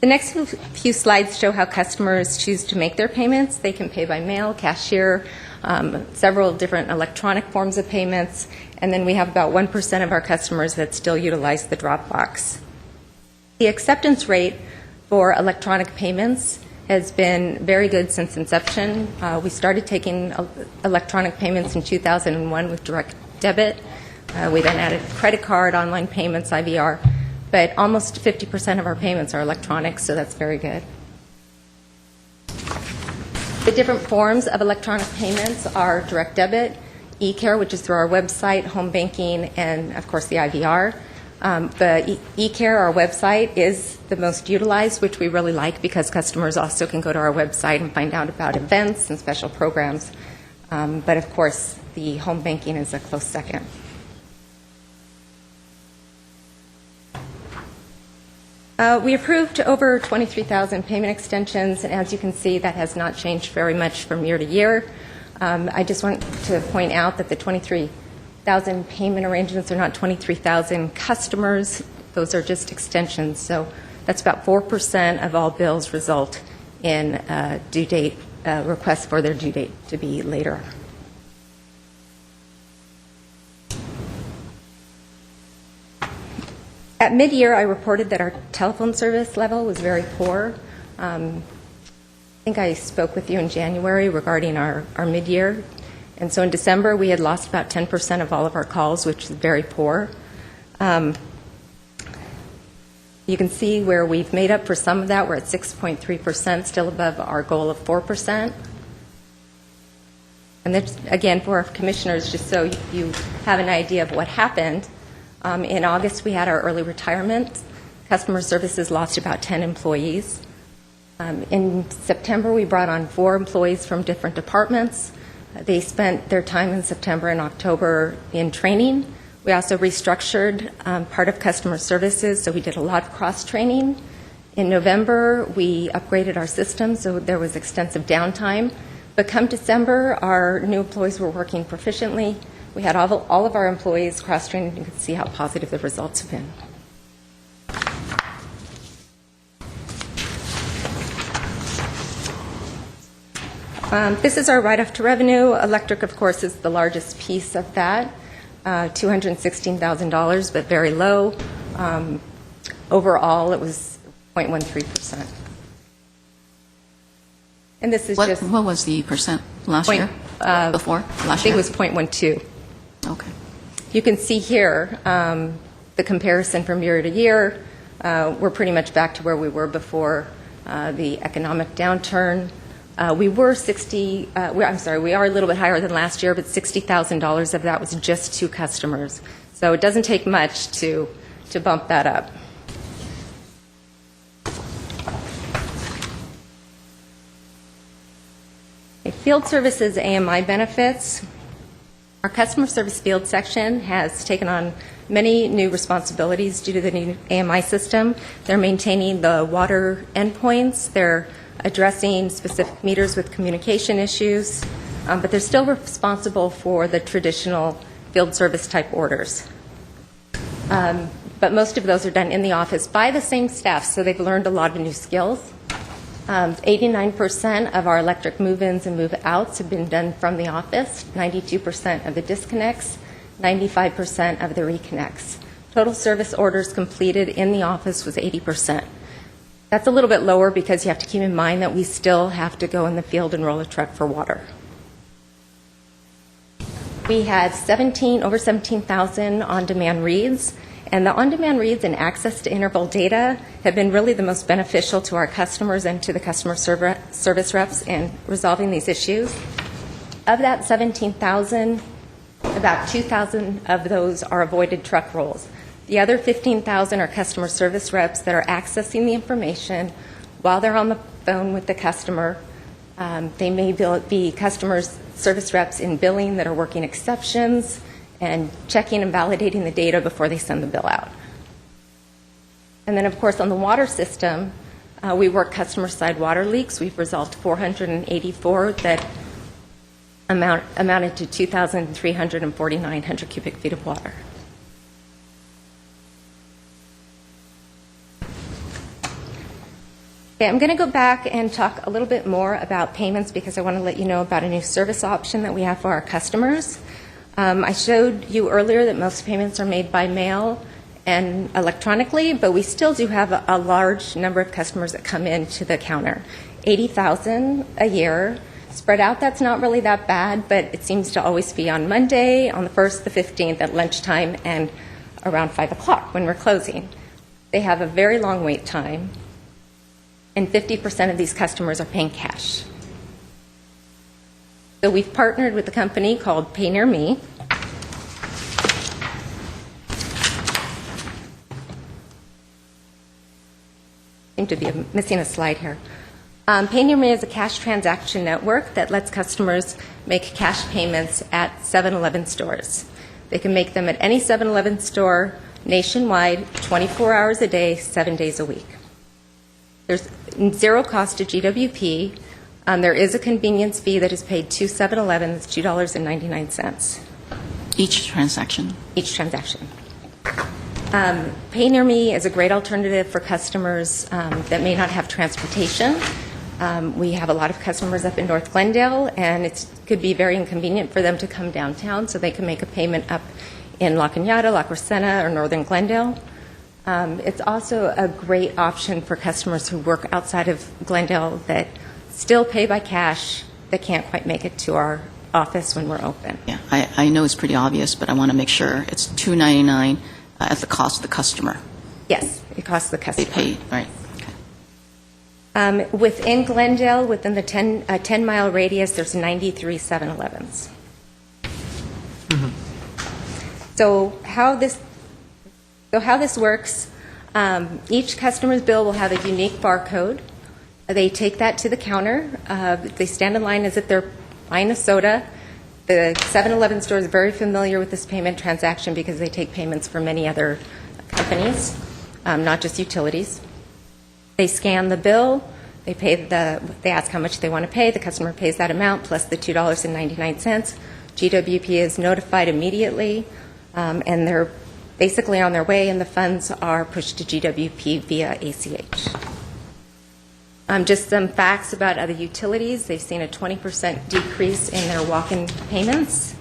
The next few slides show how customers choose to make their payments. They can pay by mail, cashier, several different electronic forms of payments, and then we have about 1% of our customers that still utilize the drop box. The acceptance rate for electronic payments has been very good since inception. We started taking electronic payments in 2001 with direct debit. We then added credit card, online payments, IVR. But almost 50% of our payments are electronic, so that's very good. The different forms of electronic payments are direct debit, e-care, which is through our website, home banking, and, of course, the IVR. The e-care, our website, is the most utilized, which we really like because customers also can go to our website and find out about events and special programs. But, of course, the home banking is a close second. We approved over 23,000 payment extensions, and as you can see, that has not changed very much from year to year. I just want to point out that the 23,000 payment arrangements are not 23,000 customers. Those are just extensions. So that's about 4% of all bills result in due date requests for their due date to be later. At mid-year, I reported that our telephone service level was very poor. I think I spoke with you in January regarding our mid-year. And so in December, we had lost about 10% of all of our calls, which is very poor. You can see where we've made up for some of that. We're at 6.3%, still above our goal of 4%. And that's, again, for our commissioners, just so you have an idea of what happened. In August, we had our early retirement. Customer services lost about 10 employees. In September, we brought on 4 employees from different departments. They spent their time in September and October in training. We also restructured part of customer services, so we did a lot of cross-training. In November, we upgraded our system, so there was extensive downtime. But come December, our new employees were working proficiently. We had all of our employees cross-trained, and you can see how positive the results have been. This is our write-off to revenue. Electric, of course, is the largest piece of that, $216,000, but very low. Overall, it was 0.13%. And this is just... What was the percent last year? Before? Last year? I think it was 0.12. Okay. You can see here the comparison from year to year. We're pretty much back to where we were before the economic downturn. We are a little bit higher than last year, but $60,000 of that was just 2 customers. So it doesn't take much to bump that up. Field services AMI benefits. Our customer service field section has taken on many new responsibilities due to the new AMI system. They're maintaining the water endpoints. They're addressing specific meters with communication issues, but they're still responsible for the traditional field service type orders. But most of those are done in the office by the same staff, so they've learned a lot of new skills. 89% of our electric move-ins and move-outs have been done from the office, 92% of the disconnects, 95% of the reconnects. Total service orders completed in the office was 80%. That's a little bit lower because you have to keep in mind that we still have to go in the field and roll a truck for water. We had over 17,000 on-demand reads, and the on-demand reads and access to interval data have been really the most beneficial to our customers and to the customer service reps in resolving these issues. Of that 17,000, about 2,000 of those are avoided truck rolls. The other 15,000 are customer service reps that are accessing the information while they're on the phone with the customer. They may be customer service reps in billing that are working exceptions and checking and validating the data before they send the bill out. And then, of course, on the water system, we work customer-side water leaks. We've resolved 484 that amounted to 2,349 cubic feet of water. Okay, I'm going to go back and talk a little bit more about payments because I want to let you know about a new service option that we have for our customers. I showed you earlier that most payments are made by mail and electronically, but we still do have a large number of customers that come in to the counter. 80,000 a year. Spread out, that's not really that bad, but it seems to always be on Monday, on the 1st, the 15th, at lunchtime, and around 5 o'clock when we're closing. They have a very long wait time, and 50% of these customers are paying cash. So we've partnered with a company called Pay Near Me. Seem to be missing a slide here. Pay Near Me is a cash transaction network that lets customers make cash payments at 7-Eleven stores. They can make them at any 7-Eleven store nationwide, 24 hours a day, 7 days a week. There's zero cost to GWP. There is a convenience fee that is paid to 7-Eleven. It's $2.99. Each transaction? Each transaction. Pay Near Me is a great alternative for customers that may not have transportation. We have a lot of customers up in North Glendale, and it could be very inconvenient for them to come downtown, so they can make a payment up in La Cañada, La Crescenta, or Northern Glendale. It's also a great option for customers who work outside of Glendale that still pay by cash that can't quite make it to our office when we're open. Yeah, I know it's pretty obvious, but I want to make sure it's $2.99 at the cost of the customer. Yes, it costs the customer. They pay, right. Within Glendale, within the 10-mile radius, there's 93 7-Elevens. So how this works, each customer's bill will have a unique barcode. They take that to the counter. They stand in line as if they're buying a soda. The 7-Eleven store is very familiar with this payment transaction because they take payments for many other companies, not just utilities. They scan the bill. They ask how much they want to pay. The customer pays that amount plus the $2.99. GWP is notified immediately, and they're basically on their way, and the funds are pushed to GWP via ACH. Just some facts about other utilities. They've seen a 20% decrease in their walk-in payments.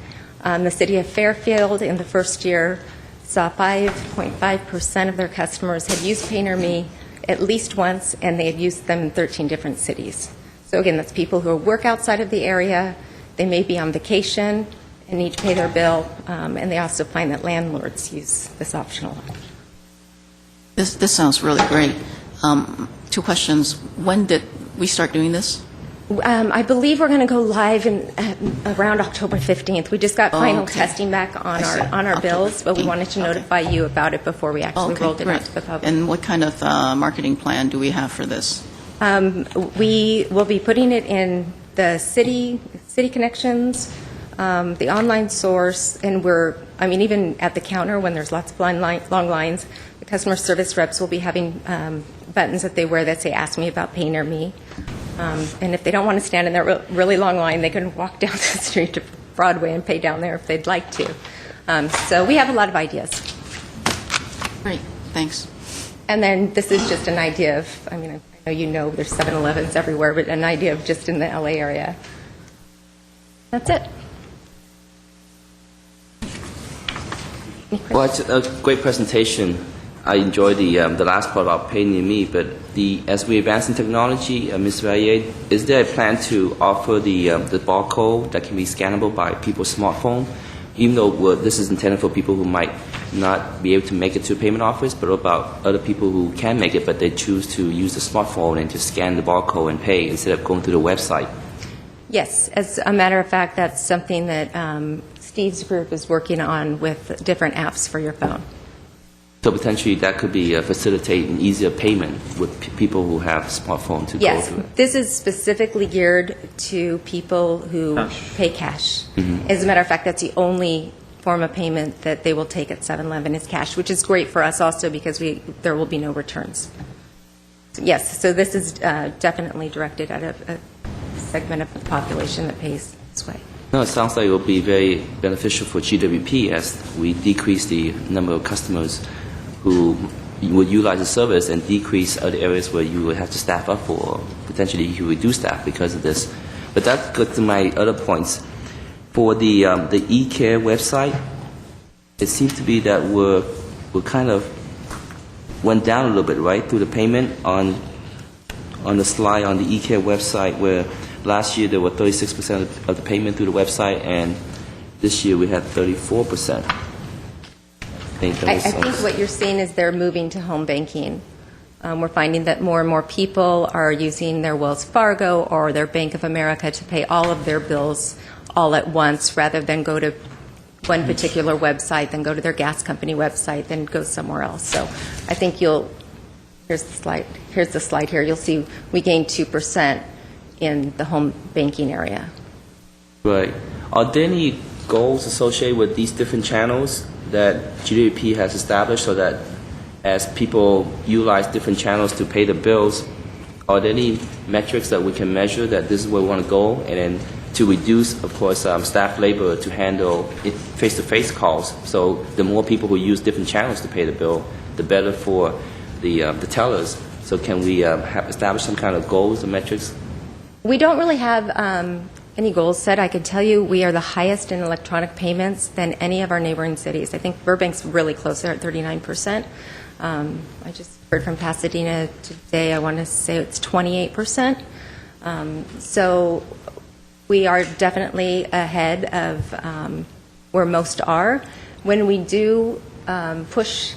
The city of Fairfield in the first year saw 5.5% of their customers had used Pay Near Me at least once, and they had used them in 13 different cities. So again, that's people who work outside of the area. They may be on vacation and need to pay their bill, and they also find that landlords use this option a lot. This sounds really great. 2 questions. When did we start doing this? I believe we're going to go live around October 15th. We just got final testing back on our bills, but we wanted to notify you about it before we actually rolled it out to the public. And what kind of marketing plan do we have for this? We will be putting it in the city connections, the online source, and even at the counter when there's lots of long lines, the customer service reps will be having buttons that they wear that say, "Ask me about Pay Near Me." And if they don't want to stand in that really long line, they can walk down the street to Broadway and pay down there if they'd like to. So we have a lot of ideas. Great, thanks. And then this is just an idea of, I know there's 7-Elevens everywhere, but an idea of just in the LA area. That's it. Well, it's a great presentation. I enjoyed the last part about pay near me, but as we advance in technology, Ms. Valier, is there a plan to offer the barcode that can be scannable by people's smartphone? Even though this is intended for people who might not be able to make it to a payment office, but what about other people who can make it, but they choose to use the smartphone and to scan the barcode and pay instead of going through the website? Yes, as a matter of fact, that's something that Steve's group is working on with different apps for your phone. So potentially that could be facilitate an easier payment with people who have smartphone to go through it. Yes, this is specifically geared to people who pay cash. As a matter of fact, that's the only form of payment that they will take at 7-Eleven is cash, which is great for us also because there will be no returns. Yes, so this is definitely directed at a segment of the population that pays this way. No, it sounds like it will be very beneficial for GWP as we decrease the number of customers who would utilize the service and decrease other areas where you would have to staff up for, or potentially you reduce staff because of this. But that goes to my other points. For the e-care website, it seems to be that we're kind of went down a little bit, right, through the payment on the slide on the e-care website where last year there were 36% of the payment through the website, and this year we had 34%. I think what you're seeing is they're moving to home banking. We're finding that more and more people are using their Wells Fargo or their Bank of America to pay all of their bills all at once rather than go to one particular website, then go to their gas company website, then go somewhere else. So I think here's the slide here. You'll see we gained 2% in the home banking area. Right. Are there any goals associated with these different channels that GWP has established so that as people utilize different channels to pay the bills, are there any metrics that we can measure that this is where we want to go, and then to reduce, of course, staff labor to handle face-to-face calls? So the more people who use different channels to pay the bill, the better for the tellers. So can we establish some kind of goals or metrics? We don't really have any goals set. I could tell you we are the highest in electronic payments than any of our neighboring cities. I think Burbank's really close there at 39%. I just heard from Pasadena today, I want to say it's 28%. So we are definitely ahead of where most are. When we do push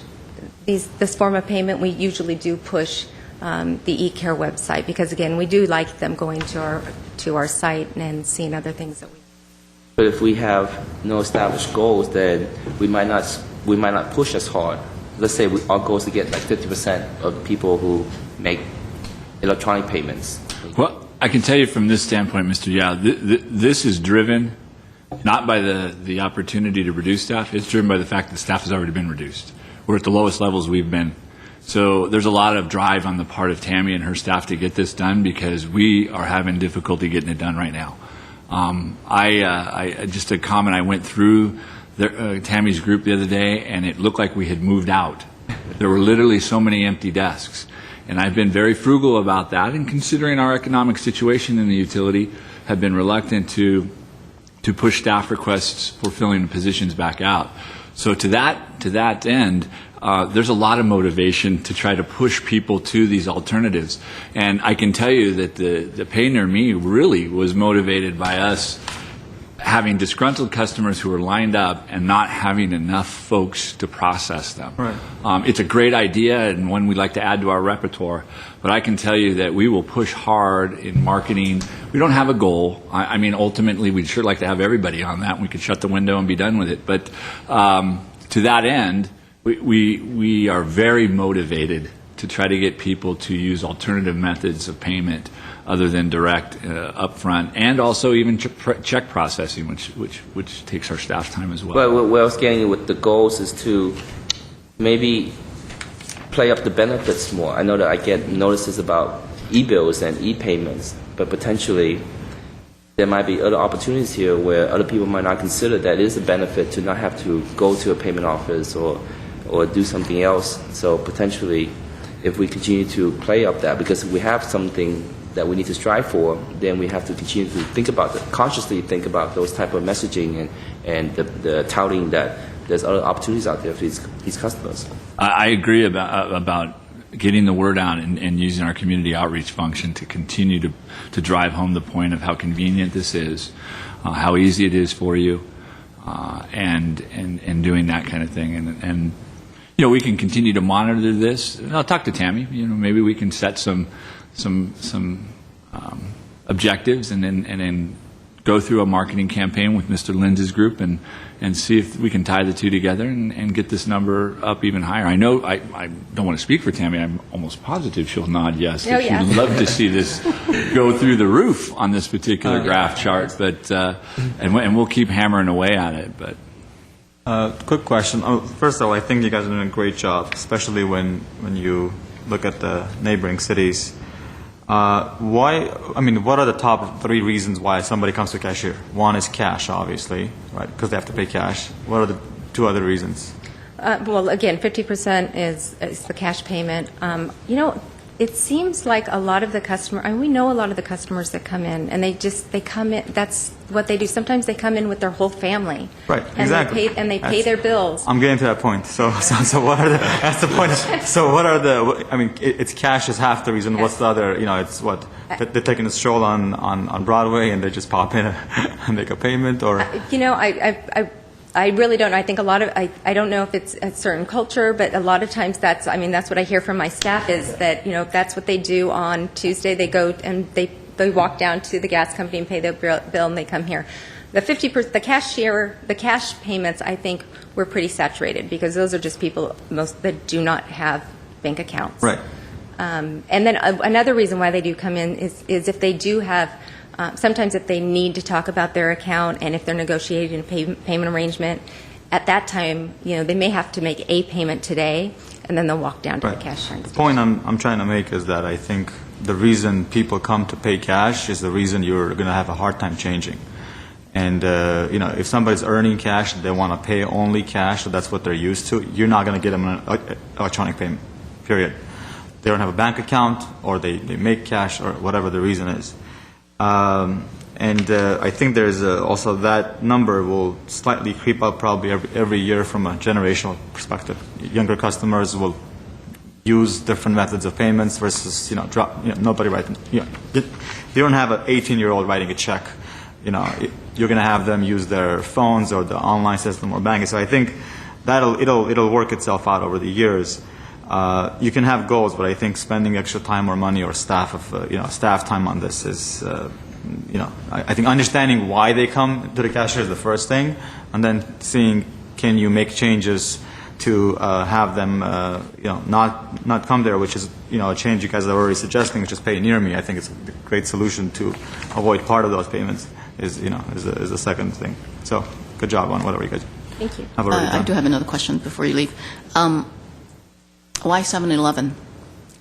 this form of payment, we usually do push the eCare website because, again, we do like them going to our site and seeing other things that we. But if we have no established goals, then we might not push as hard. Let's say our goal is to get like 50% of people who make electronic payments. Well, I can tell you from this standpoint, Mr. Yao, this is driven not by the opportunity to reduce staff. It's driven by the fact that staff has already been reduced. We're at the lowest levels we've been. So there's a lot of drive on the part of Tammy and her staff to get this done because we are having difficulty getting it done right now. Just a comment, I went through Tammy's group the other day, and it looked like we had moved out. There were literally so many empty desks. And I've been very frugal about that, and considering our economic situation in the utility, have been reluctant to push staff requests for filling the positions back out. So to that end, there's a lot of motivation to try to push people to these alternatives. And I can tell you that the Pay Near Me really was motivated by us having disgruntled customers who are lined up and not having enough folks to process them. Right. It's a great idea and one we'd like to add to our repertoire, but I can tell you that we will push hard in marketing. We don't have a goal. I mean, ultimately, we'd sure like to have everybody on that. We could shut the window and be done with it. But to that end, we are very motivated to try to get people to use alternative methods of payment other than direct upfront, and also even check processing, which takes our staff time as well. Well, what I was getting with the goals is to maybe play up the benefits more. I know that I get notices about e-bills and e-payments, but potentially there might be other opportunities here where other people might not consider that it is a benefit to not have to go to a payment office or do something else. So potentially if we continue to play up that, because if we have something that we need to strive for, then we have to continue to think about consciously think about those type of messaging and the touting that there's other opportunities out there for these customers. I agree about getting the word out and using our community outreach function to continue to drive home the point of how convenient this is, how easy it is for you, and doing that kind of thing. And you know, we can continue to monitor this. And I'll talk to Tammy. You know, maybe we can set some objectives and then go through a marketing campaign with Mr. Linds's group and see if we can tie the two together and get this number up even higher. I know I don't want to speak for Tammy. I'm almost positive she'll nod yes. Oh, She'd love to see this go through the roof on this particular graph chart. But and we'll keep hammering away at it. But Quick question. First of all, I think you guys are doing a great job, especially when you look at the neighboring cities. What are the top 3 reasons why somebody comes to a cashier? One is cash, obviously, right? Because they have to pay cash. What are the 2 other reasons? Well, again, 50% is the cash payment. You know, it seems like a lot of the we know a lot of the customers that come in, and they come in, that's what they do. Sometimes they come in with their whole family. Right, and exactly. They pay their bills. I'm getting to that point. So what are that's the point. So what are it's cash is half the reason. Yes. What's the other, it's what, they're taking a stroll on Broadway and they just pop in and make a payment, or? You know, I really don't know. I think a lot of, I don't know if it's a certain culture, but a lot of times that's what I hear from my staff is that, that's what they do on Tuesday. They go and they walk down to the gas company and pay their bill and they come here. The 50%, the cash payments, I think we're pretty saturated because those are just people that do not have bank accounts. Right. And then another reason why they do come in is if they do have, sometimes if they need to talk about their account and if they're negotiating a payment arrangement, at that time, they may have to make a payment today, and then they'll walk down to the cashier. The point I'm trying to make is that I think the reason people come to pay cash is the reason you're going to have a hard time changing. And, if somebody's earning cash, they want to pay only cash, so that's what they're used to, you're not going to get them an electronic payment, period. They don't have a bank account, or they make cash, or whatever the reason is. I think there's also that number will slightly creep up probably every year from a generational perspective. Younger customers will use different methods of payments versus nobody writing. You don't have an 18-year-old writing a check. You're going to have them use their phones or the online system or banking. So I think it'll work itself out over the years. You can have goals, but I think spending extra time or money or staff time on this is, I think understanding why they come to the cashier is the first thing, and then seeing can you make changes to have them, not come there, which is, a change you guys are already suggesting, which is pay near me. I think it's a great solution to avoid part of those payments. Is the second thing. So good job on whatever you guys. Thank you. Have already done. I do have another question before you leave. Why 7-Eleven?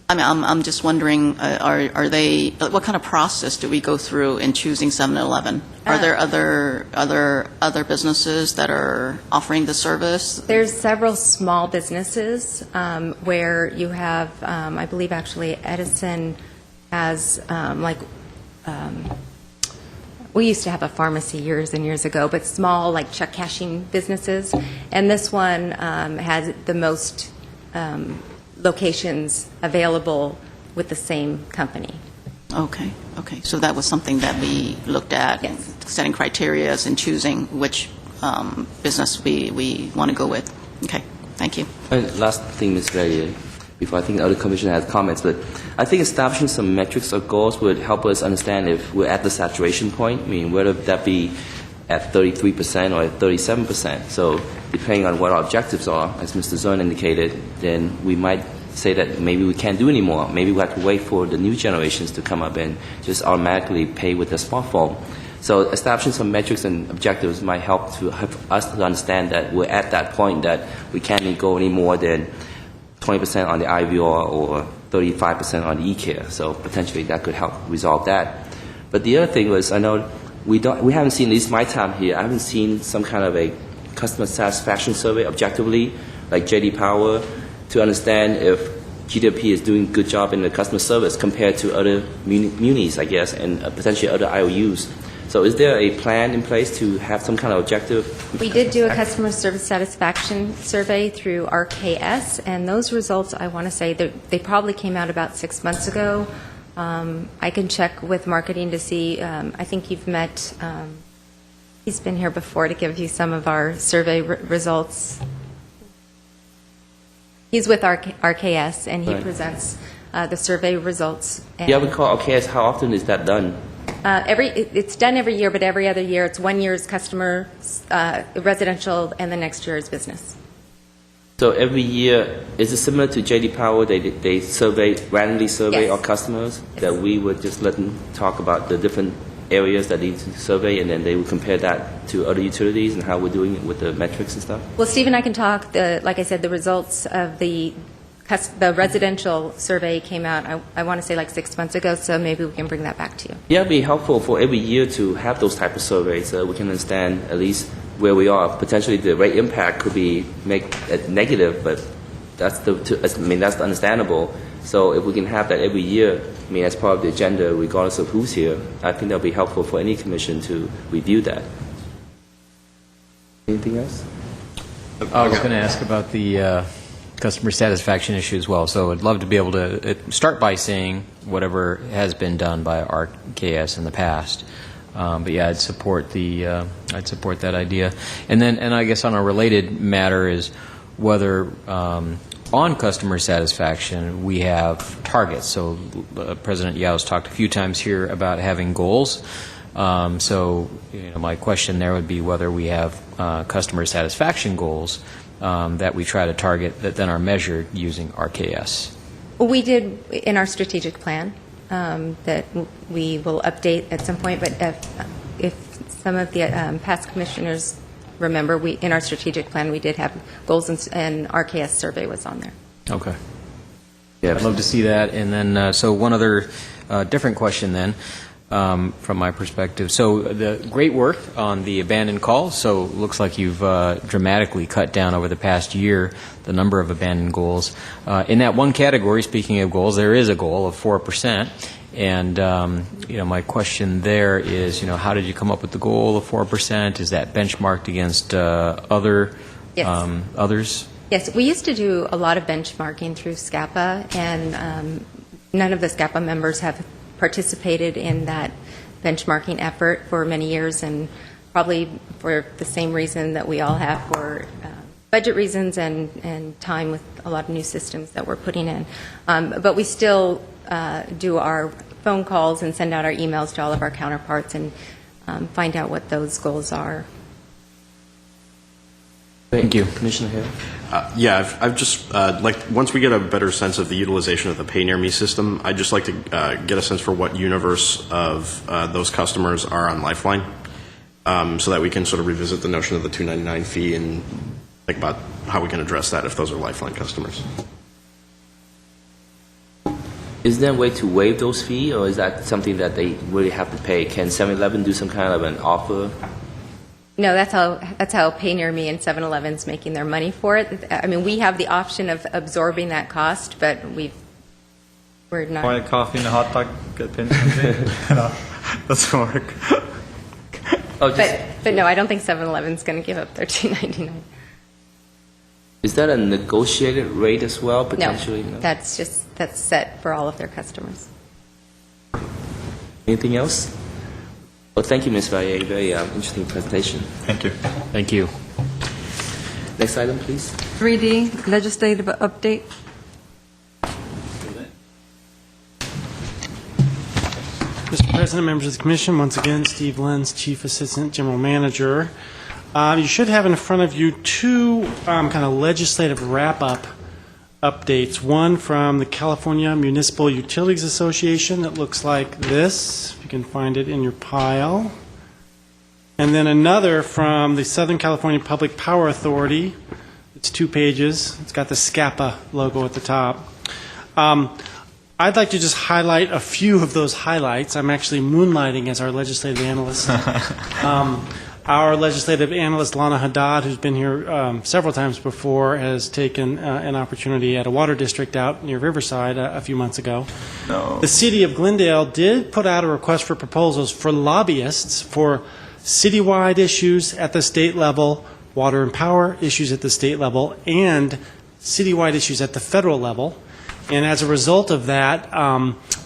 I'm just wondering, are they? What kind of process do we go through in choosing 7-Eleven? Are there other businesses that are offering the service? There's several small businesses where you have, I believe actually Edison has we used to have a pharmacy years and years ago, but small like check cashing businesses, and this one has the most locations available with the same company. Okay. So that was something that we looked at, Yes. setting criteria and choosing which business we want to go with. Okay, thank you. Last thing, Ms. Verrier, before I think the other commissioner has comments, but I think establishing some metrics or goals would help us understand if we're at the saturation point. I mean, whether that be at 33% or at 37%. So depending on what our objectives are, as Mr. Zone indicated, then we might say that maybe we can't do anymore. Maybe we have to wait for the new generations to come up and just automatically pay with their smartphone. So establishing some metrics and objectives might help us to understand that we're at that point that we can't go any more than 20% on the IVR or 35% on the e-care. So potentially that could help resolve that. But the other thing was, I know we haven't seen, at least my time here, I haven't seen some kind of a customer satisfaction survey objectively, like J.D. Power, to understand if GWP is doing a good job in the customer service compared to other munis, I guess, and potentially other IOUs. So is there a plan in place to have some kind of objective? We did do a customer service satisfaction survey through RKS, and those results, I want to say, they probably came out about 6 months ago. I can check with marketing to see. I think you've met, he's been here before to give you some of our survey results. He's with RKS, and he Right. presents the survey results. And Yeah, we call OKS. How often is that done? it's done every year, but every other year. It's 1 year's customer residential, and the next year is business. So every year, is it similar to JD Power? They randomly survey Yes. our customers, Yes. that we would just let them talk about the different areas that they need to survey, and then they would compare that to other utilities and how we're doing it with the metrics and stuff? Well, Steve and I can talk. Like I said, the results of the residential survey came out, I want to say like 6 months ago, so maybe we can bring that back to you. Yeah, it'd be helpful for every year to have those type of surveys so we can understand at least where we are. Potentially the rate impact could be make it negative, but that's understandable. So if we can have that every year, as part of the agenda, regardless of who's here, I think that'll be helpful for any commission to review that. Anything else? I was going to ask about the customer satisfaction issue as well. So I'd love to be able to start by saying whatever has been done by RKS in the past. But yeah, I'd support that idea. And I guess on a related matter is whether on customer satisfaction we have targets. So President Yao's talked a few times here about having goals. So my question there would be whether we have customer satisfaction goals that we try to target that then are measured using RKS. We did in our strategic plan that we will update at some point, but if some of the past commissioners remember, in our strategic plan we did have goals, and RKS survey was on there. Okay. Yeah, I'd love to see that. And then, so one other different question then, from my perspective. So the great work on the abandoned calls. So it looks like you've dramatically cut down over the past year the number of abandoned goals. In that one category, speaking of goals, there is a goal of 4%. And my question there is, how did you come up with the goal of 4%? Is that benchmarked against others? Yes, we used to do a lot of benchmarking through SCAPA, and none of the SCAPA members have participated in that benchmarking effort for many years, and probably for the same reason that we all have, for budget reasons and time with a lot of new systems that we're putting in. But we still do our phone calls and send out our emails to all of our counterparts and find out what those goals are. Thank you. Commissioner Hill? Yeah, I've just, once we get a better sense of the utilization of the Pay Near Me system, I'd just like to get a sense for what universe of those customers are on Lifeline, so that we can sort of revisit the notion of the $2.99 fee and think about how we can address that if those are Lifeline customers. Is there a way to waive those fees, or is that something that they really have to pay? Can 7-Eleven do some kind of an offer? No, that's how Pay Near Me and 7-Eleven's making their money for it. I mean, we have the option of absorbing that cost, but we're not. Buy a coffee and a hot dog, get pinned. Doesn't work. But no, I don't think 7-Eleven's going to give up their $2.99. Is that a negotiated rate as well, potentially? No, that's set for all of their customers. Anything else? Well, thank you, Ms. Vallier. Very interesting presentation. Thank you. Thank you. Next item, please. 3D, legislative update. Mr. President, members of the Commission, once again, Steve Lenz, Chief Assistant General Manager. You should have in front of you two kind of legislative wrap-up updates. One from the California Municipal Utilities Association that looks like this, if you can find it in your pile. And then another from the Southern California Public Power Authority. It's 2 pages. It's got the SCAPA logo at the top. I'd like to just highlight a few of those highlights. I'm actually moonlighting as our legislative analyst. Our legislative analyst, Lana Haddad, who's been here several times before, has taken an opportunity at a water district out near Riverside a few months ago. The city of Glendale did put out a request for proposals for lobbyists for citywide issues at the state level, water and power issues at the state level, and citywide issues at the federal level. And as a result of that,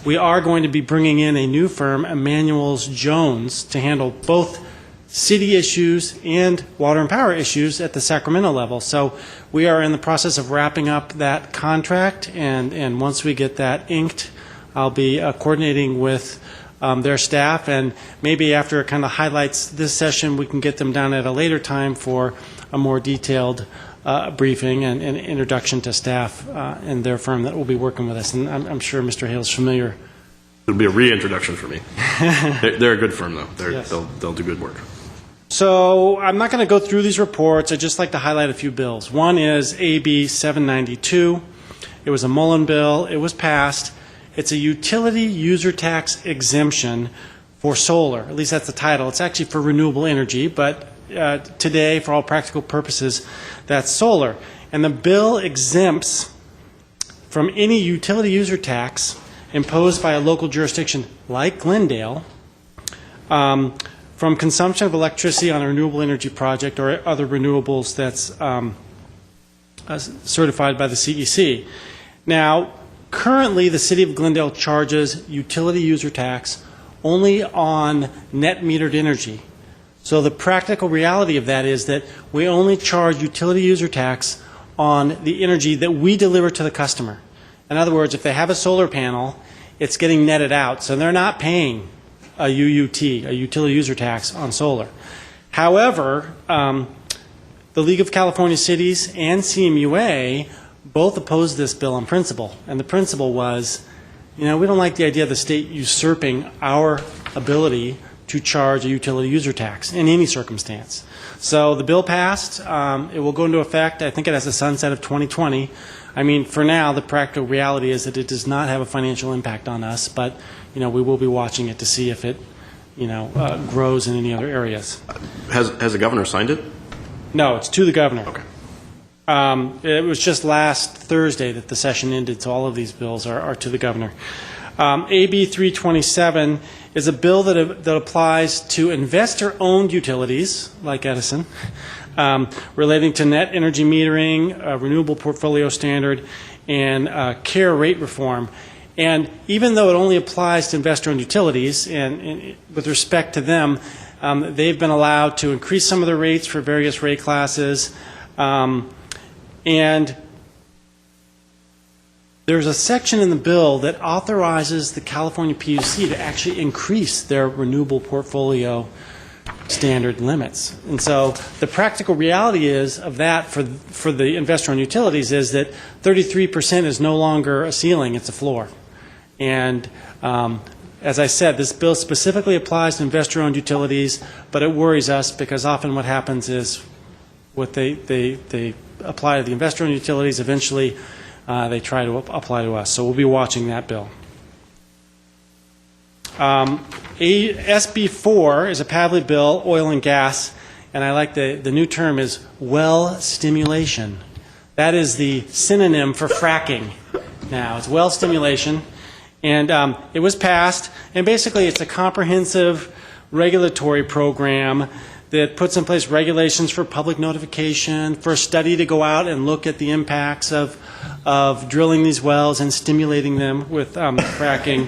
we are going to be bringing in a new firm, Emanuels Jones, to handle both city issues and water and power issues at the Sacramento level. So we are in the process of wrapping up that contract, and once we get that inked, I'll be coordinating with their staff, and maybe after it kind of highlights this session, we can get them down at a later time for a more detailed briefing and introduction to staff and their firm that will be working with us. And I'm sure Mr. Hale's familiar. It'll be a reintroduction for me. They're a good firm, though. Yes. They'll do good work. So I'm not going to go through these reports. I'd just like to highlight a few bills. One is AB 792. It was a Mullen bill. It was passed. It's a utility user tax exemption for solar. At least that's the title. It's actually for renewable energy, but today, for all practical purposes, that's solar. And the bill exempts from any utility user tax imposed by a local jurisdiction like Glendale from consumption of electricity on a renewable energy project or other renewables that's certified by the CEC. Now, currently, the City of Glendale charges utility user tax only on net metered energy. So the practical reality of that is that we only charge utility user tax on the energy that we deliver to the customer. In other words, if they have a solar panel, it's getting netted out, so they're not paying a UUT, a utility user tax, on solar. However, the League of California Cities and CMUA both opposed this bill on principle, and the principle was, we don't like the idea of the state usurping our ability to charge a utility user tax in any circumstance. So the bill passed. It will go into effect. I think it has a sunset of 2020. I mean, for now, the practical reality is that it does not have a financial impact on us, but we will be watching it to see if it grows in any other areas. Has the governor signed it? No, it's to the governor. Okay. It was just last Thursday that the session ended, so all of these bills are to the governor. AB 327 is a bill that applies to investor-owned utilities, like Edison, relating to net energy metering, renewable portfolio standard, and CARE rate reform. And even though it only applies to investor-owned utilities, and with respect to them, they've been allowed to increase some of their rates for various rate classes. And there's a section in the bill that authorizes the California PUC to actually increase their renewable portfolio standard limits. And so the practical reality is of that for the investor-owned utilities is that 33% is no longer a ceiling, it's a floor. And as I said, this bill specifically applies to investor-owned utilities, but it worries us because often what happens is what they apply to the investor-owned utilities, eventually they try to apply to us. So we'll be watching that bill. SB 4 is a Pavley bill, oil and gas, and I like the new term is well stimulation. That is the synonym for fracking now. It's well stimulation. And it was passed, and basically it's a comprehensive regulatory program that puts in place regulations for public notification, for a study to go out and look at the impacts of drilling these wells and stimulating them with fracking.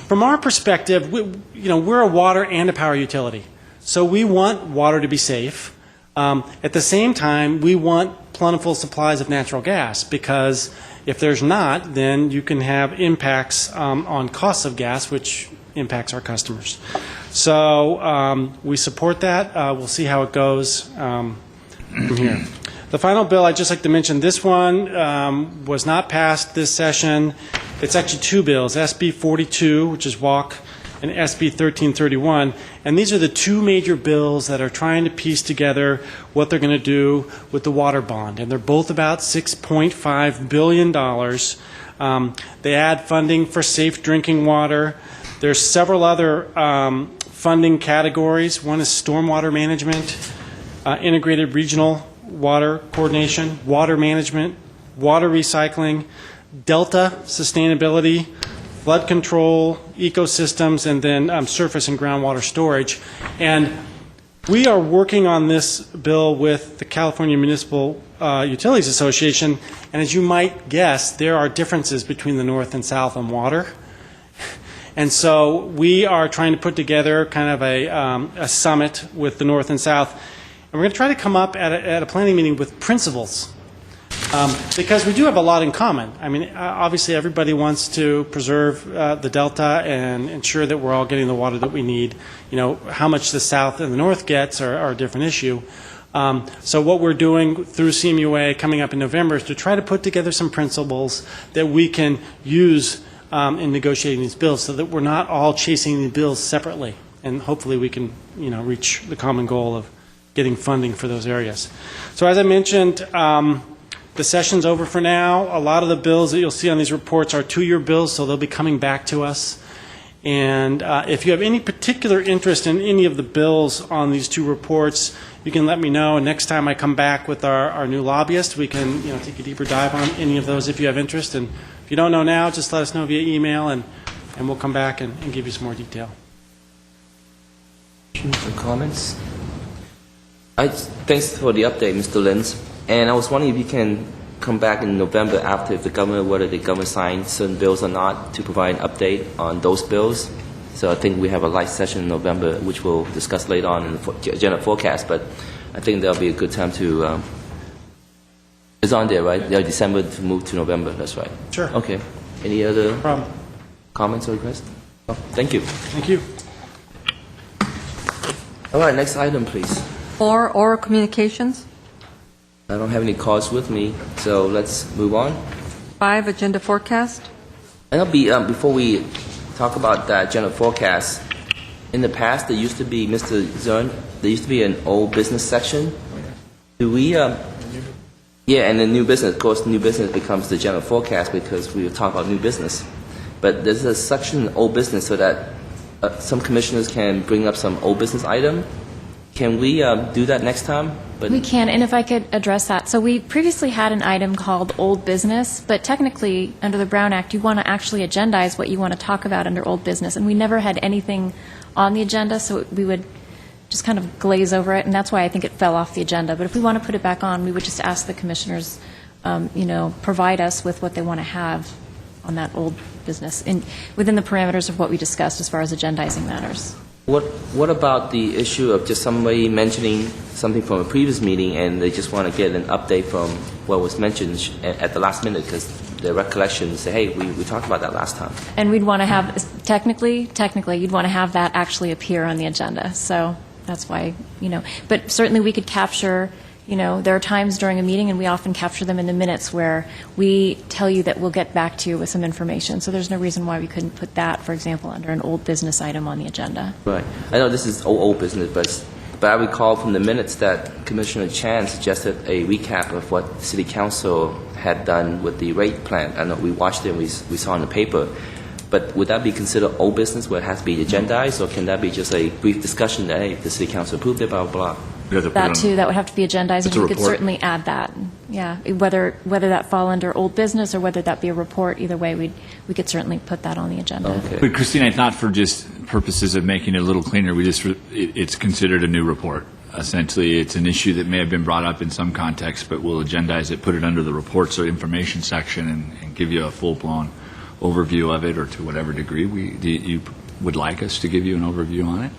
From our perspective, we're a water and a power utility, so we want water to be safe. At the same time, we want plentiful supplies of natural gas, because if there's not, then you can have impacts on costs of gas, which impacts our customers. So we support that. We'll see how it goes from here. The final bill, I'd just like to mention, this one was not passed this session. It's actually two bills, SB 42, which is WALK, and SB 1331. And these are the two major bills that are trying to piece together what they're going to do with the water bond. And they're both about $6.5 billion. They add funding for safe drinking water. There's several other funding categories. One is stormwater management, integrated regional water coordination, water management, water recycling, delta sustainability, flood control, ecosystems, and then surface and groundwater storage. And we are working on this bill with the California Municipal Utilities Association, and as you might guess, there are differences between the North and South on water. And so we are trying to put together kind of a summit with the North and South, and we're going to try to come up at a planning meeting with principles. Because we do have a lot in common. I mean, obviously, everybody wants to preserve the Delta and ensure that we're all getting the water that we need. You know, how much the South and the North gets are a different issue. So what we're doing through CMUA coming up in November is to try to put together some principles that we can use in negotiating these bills so that we're not all chasing the bills separately. And hopefully we can, you know, reach the common goal of getting funding for those areas. So as I mentioned, the session's over for now. A lot of the bills that you'll see on these reports are two-year bills, so they'll be coming back to us. And if you have any particular interest in any of the bills on these two reports, you can let me know. And next time I come back with our new lobbyist, we can take a deeper dive on any of those if you have interest. And if you don't know now, just let us know via email, and we'll come back and give you some more detail. Questions or comments? Thanks for the update, Mr. Lins. And I was wondering if you can come back in November after if whether the government signed certain bills or not, to provide an update on those bills. So I think we have a light session in November, which we'll discuss later on in the agenda forecast. But I think that'll be a good time to. It's on there, right? December to move to November. That's right. Sure. Okay. Any other problem. Comments or requests? Oh, thank you. Thank you. All right. Next item, please. 4, oral communications. I don't have any cards with me, so let's move on. 5, agenda forecast. And that'll be, before we talk about that agenda forecast, in the past there used to be, Mr. Zern, there used to be an old business section. Do we, yeah, and the new business, of course, new business becomes the general forecast because we talk about new business. But there's a section, old business, so that some commissioners can bring up some old business item. Can we do that next time? We can, and if I could address that. So we previously had an item called old business, but technically, under the Brown Act, you want to actually agendize what you want to talk about under old business, and we never had anything on the agenda, so we would just kind of glaze over it, and that's why I think it fell off the agenda. But if we want to put it back on, we would just ask the commissioners, provide us with what they want to have on that old business, within the parameters of what we discussed as far as agendizing matters. What about the issue of just somebody mentioning something from a previous meeting and they just want to get an update from what was mentioned at the last minute because their recollection say, hey, we talked about that last time. And we'd want to have, technically, you'd want to have that actually appear on the agenda. So that's why, but certainly we could capture, there are times during a meeting, and we often capture them in the minutes where we tell you that we'll get back to you with some information. So there's no reason why we couldn't put that, for example, under an old business item on the agenda. Right. I know this is old business, but I recall from the minutes that Commissioner Chan suggested a recap of what the City Council had done with the rate plan. I know we watched it and we saw in the paper. But would that be considered old business where it has to be agendized, or can that be just a brief discussion that, hey, the City Council approved it, blah, blah, blah? That too, that would have to be agendized, and we could report. certainly add that. Yeah, whether that fall under old business or whether that be a report, either way, we could certainly put that on the agenda. Okay. But Christine, I thought for just purposes of making it a little cleaner, it's considered a new report. Essentially, it's an issue that may have been brought up in some context, but we'll agendize it, put it under the reports or information section, and give you a full-blown overview of it, or to whatever degree you would like us to give you an overview on it.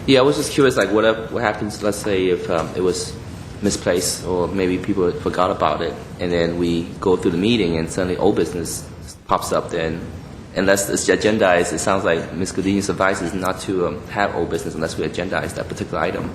Yeah, I was just curious, like, what happens, let's say, if it was misplaced, or maybe people forgot about it, and then we go through the meeting, and suddenly old business pops up, then, unless it's agendized, it sounds like Ms. Godin's advice is not to have old business unless we agendize that particular item.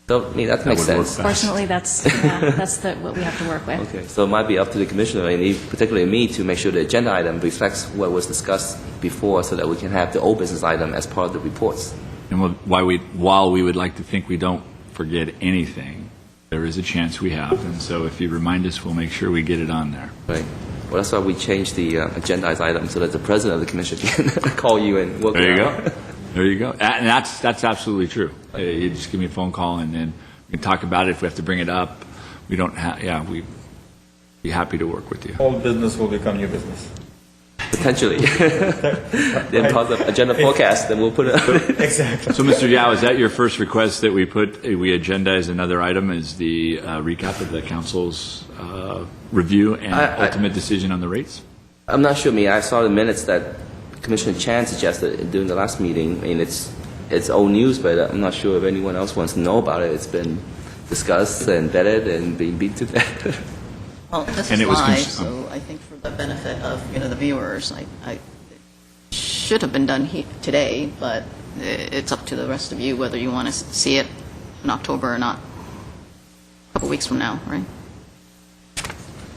So, I mean, that makes sense. Fortunately, that's what we have to work with. Okay, so it might be up to the commissioner, and particularly me, to make sure the agenda item reflects what was discussed before, so that we can have the old business item as part of the reports. And while we would like to think we don't forget anything, there is a chance we have. And so if you remind us, we'll make sure we get it on there. Right. Well, that's why we changed the agendized item so that the president of the commission can call you and work There it you out. go. There you go. And that's absolutely true. You just give me a phone call, and then we can talk about it. If we have to bring it up, we don't have, we'd be happy to work with you. All business will become new business. Potentially. Then cause of agenda forecast, then we'll put it up. Exactly. So, Mr. Yao, is that your first request that we agendize another item as the recap of the council's review and ultimate decision on the rates? I'm not sure. I saw the minutes that Commissioner Chan suggested during the last meeting. It's old news, but I'm not sure if anyone else wants to know about it. It's been discussed and vetted and being beat to death. Well, this And is it was live, cons- so I think for the benefit of, the viewers, I should have been done today, but it's up to the rest of you whether you want to see it in October or not. A couple weeks from now, right?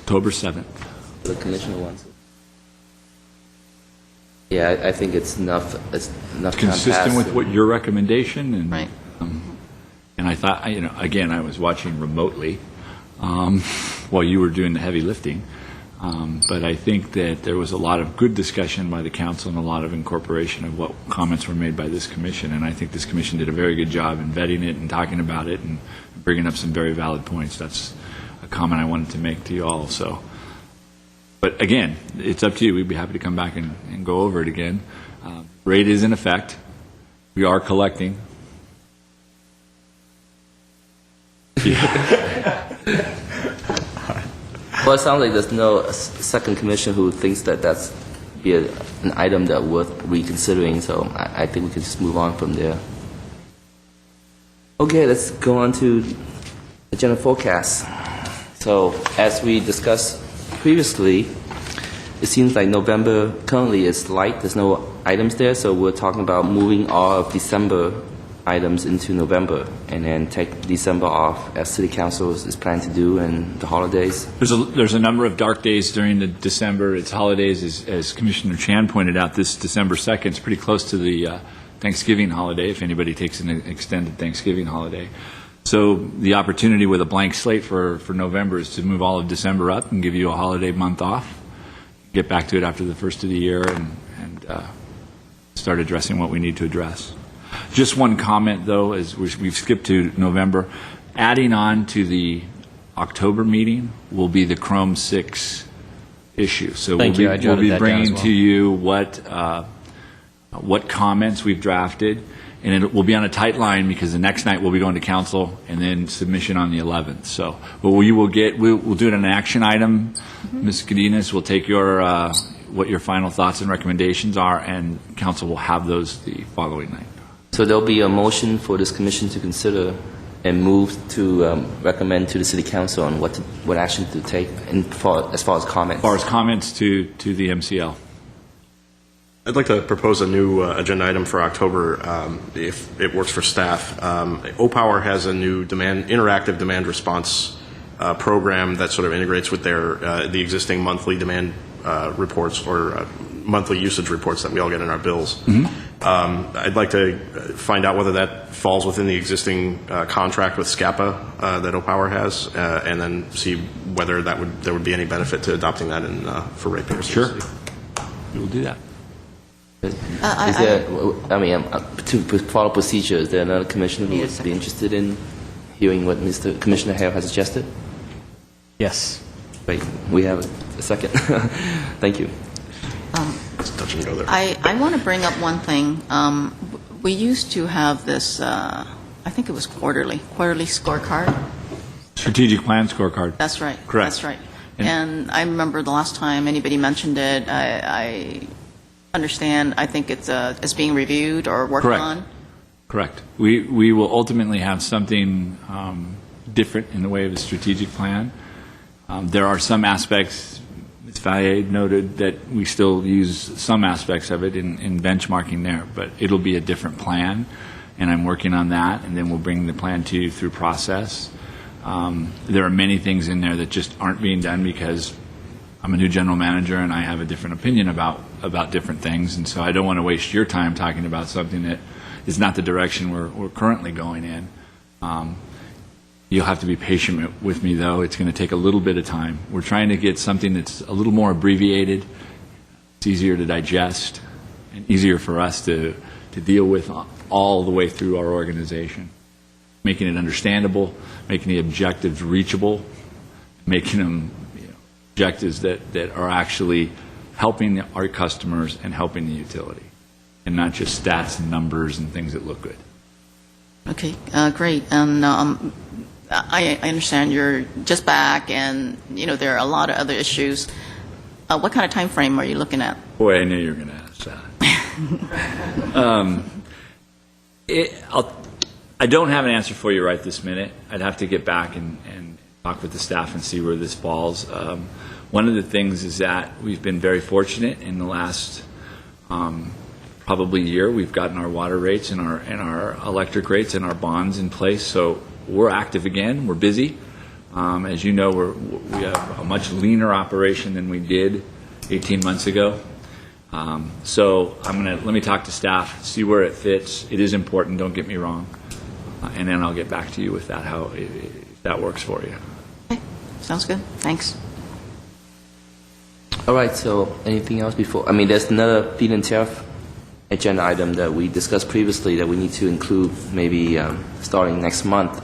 October 7th. The commissioner wants it. Yeah, I think it's enough. It's enough time Consistent passed. with what your recommendation, and Right. And I thought, again, I was watching remotely while you were doing the heavy lifting, but I think that there was a lot of good discussion by the council and a lot of incorporation of what comments were made by this commission, and I think this commission did a very good job in vetting it and talking about it and bringing up some very valid points. That's a comment I wanted to make to you all. So, but again, it's up to you. We'd be happy to come back and go over it again. Rate is in effect. We are collecting. Well, it sounds like there's no second commission who thinks that that's be an item that worth reconsidering. So I think we can just move on from there. Okay, let's go on to agenda forecast. So as we discussed previously, it seems like November currently is light. There's no items there, so we're talking about moving all of December items into November and then take December off as City Council is planning to do and the holidays. There's a number of dark days during the December. It's holidays, as Commissioner Chan pointed out. This December 2nd is pretty close to the Thanksgiving holiday, if anybody takes an extended Thanksgiving holiday. So the opportunity with a blank slate for November is to move all of December up and give you a holiday month off. Get back to it after the first of the year and start addressing what we need to address. Just one comment, though, as we've skipped to November. Adding on to the October meeting will be the Chrome 6 issue. So Thank you. I we'll jotted be that down bringing as well. to you what comments we've drafted, and it will be on a tight line because the next night we'll be going to council and then submission on the 11th. So, but we'll do it an action item. Ms. Cadenas will take your what your final thoughts and recommendations are, and council will have those the following night. So there'll be a motion for this commission to consider and move to recommend to the City Council on what action to take as far as comments. As far as comments to the MCL. I'd like to propose a new agenda item for October, if it works for staff. OPower has a new interactive demand response program that sort of integrates with the existing monthly demand reports or monthly usage reports that we all get in our bills. I'd like to find out whether that falls within the existing contract with SCAPA that OPower has, and then see whether there would be any benefit to adopting that for ratepayers. Sure. We will do that. Is there, to follow procedure, is there another commissioner who would be interested in hearing what Mr. Commissioner Hale has suggested? Yes. Wait, we have a second. Thank you. It's touch and go there. I want to bring up one thing. We used to have this, I think it was quarterly scorecard. Strategic plan scorecard. That's right. Correct. That's right. And I remember the last time anybody mentioned it, I understand, I think it's being reviewed or worked Correct. on. Correct. We will ultimately have something different in the way of a strategic plan. There are some aspects, Ms. Vallier noted, that we still use some aspects of it in benchmarking there, but it'll be a different plan, and I'm working on that, and then we'll bring the plan to you through process. There are many things in there that just aren't being done because I'm a new general manager and I have a different opinion about different things, and so I don't want to waste your time talking about something that is not the direction we're currently going in. You'll have to be patient with me, though. It's going to take a little bit of time. We're trying to get something that's a little more abbreviated. It's easier to digest and easier for us to deal with all the way through our organization. Making it understandable, making the objectives reachable, making them objectives that are actually helping our customers and helping the utility, and not just stats and numbers and things that look good. Okay, great. And I understand you're just back, and there are a lot of other issues. What kind of time frame are you looking at? Boy, I knew you were going to ask that. I don't have an answer for you right this minute. I'd have to get back and talk with the staff and see where this falls. One of the things is that we've been very fortunate in the last probably year. We've gotten our water rates and our electric rates and our bonds in place, so we're active again. We're busy. As you know, we have a much leaner operation than we did 18 months ago. So let me talk to staff, see where it fits. It is important, don't get me wrong. And then I'll get back to you with that, if that works for you. Okay, sounds good. Thanks. All right, so anything else before? I mean, there's another feed-in tariff agenda item that we discussed previously that we need to include maybe starting next month,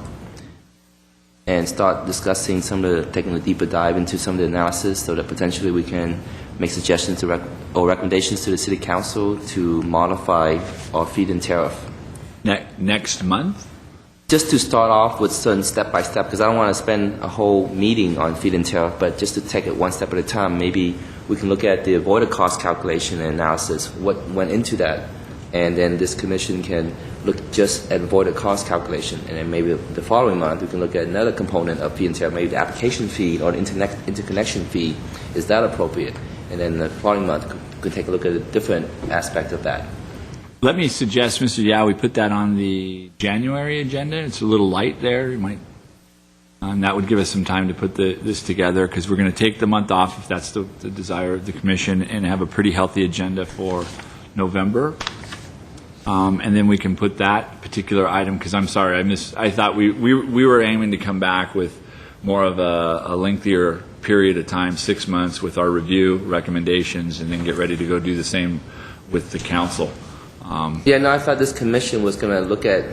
and start discussing taking a deeper dive into some of the analysis so that potentially we can make suggestions or recommendations to the City Council to modify our feed-in tariff. Next month? Just to start off with certain step-by-step, because I don't want to spend a whole meeting on feed-in tariff, but just to take it one step at a time, maybe we can look at the avoided cost calculation and analysis, what went into that, and then this commission can look just at avoided cost calculation, and then maybe the following month we can look at another component of feed-in tariff, maybe the application fee or the interconnection fee. Is that appropriate? And then the following month we can take a look at a different aspect of that. Let me suggest, Mr. Yao, we put that on the January agenda. It's a little light there. You might, and that would give us some time to put this together, because we're going to take the month off, if that's the desire of the commission, and have a pretty healthy agenda for November. And then we can put that particular item, because I'm sorry, I thought we were aiming to come back with more of a lengthier period of time, 6 months, with our review recommendations, and then get ready to go do the same with the council. I thought this commission was going to look at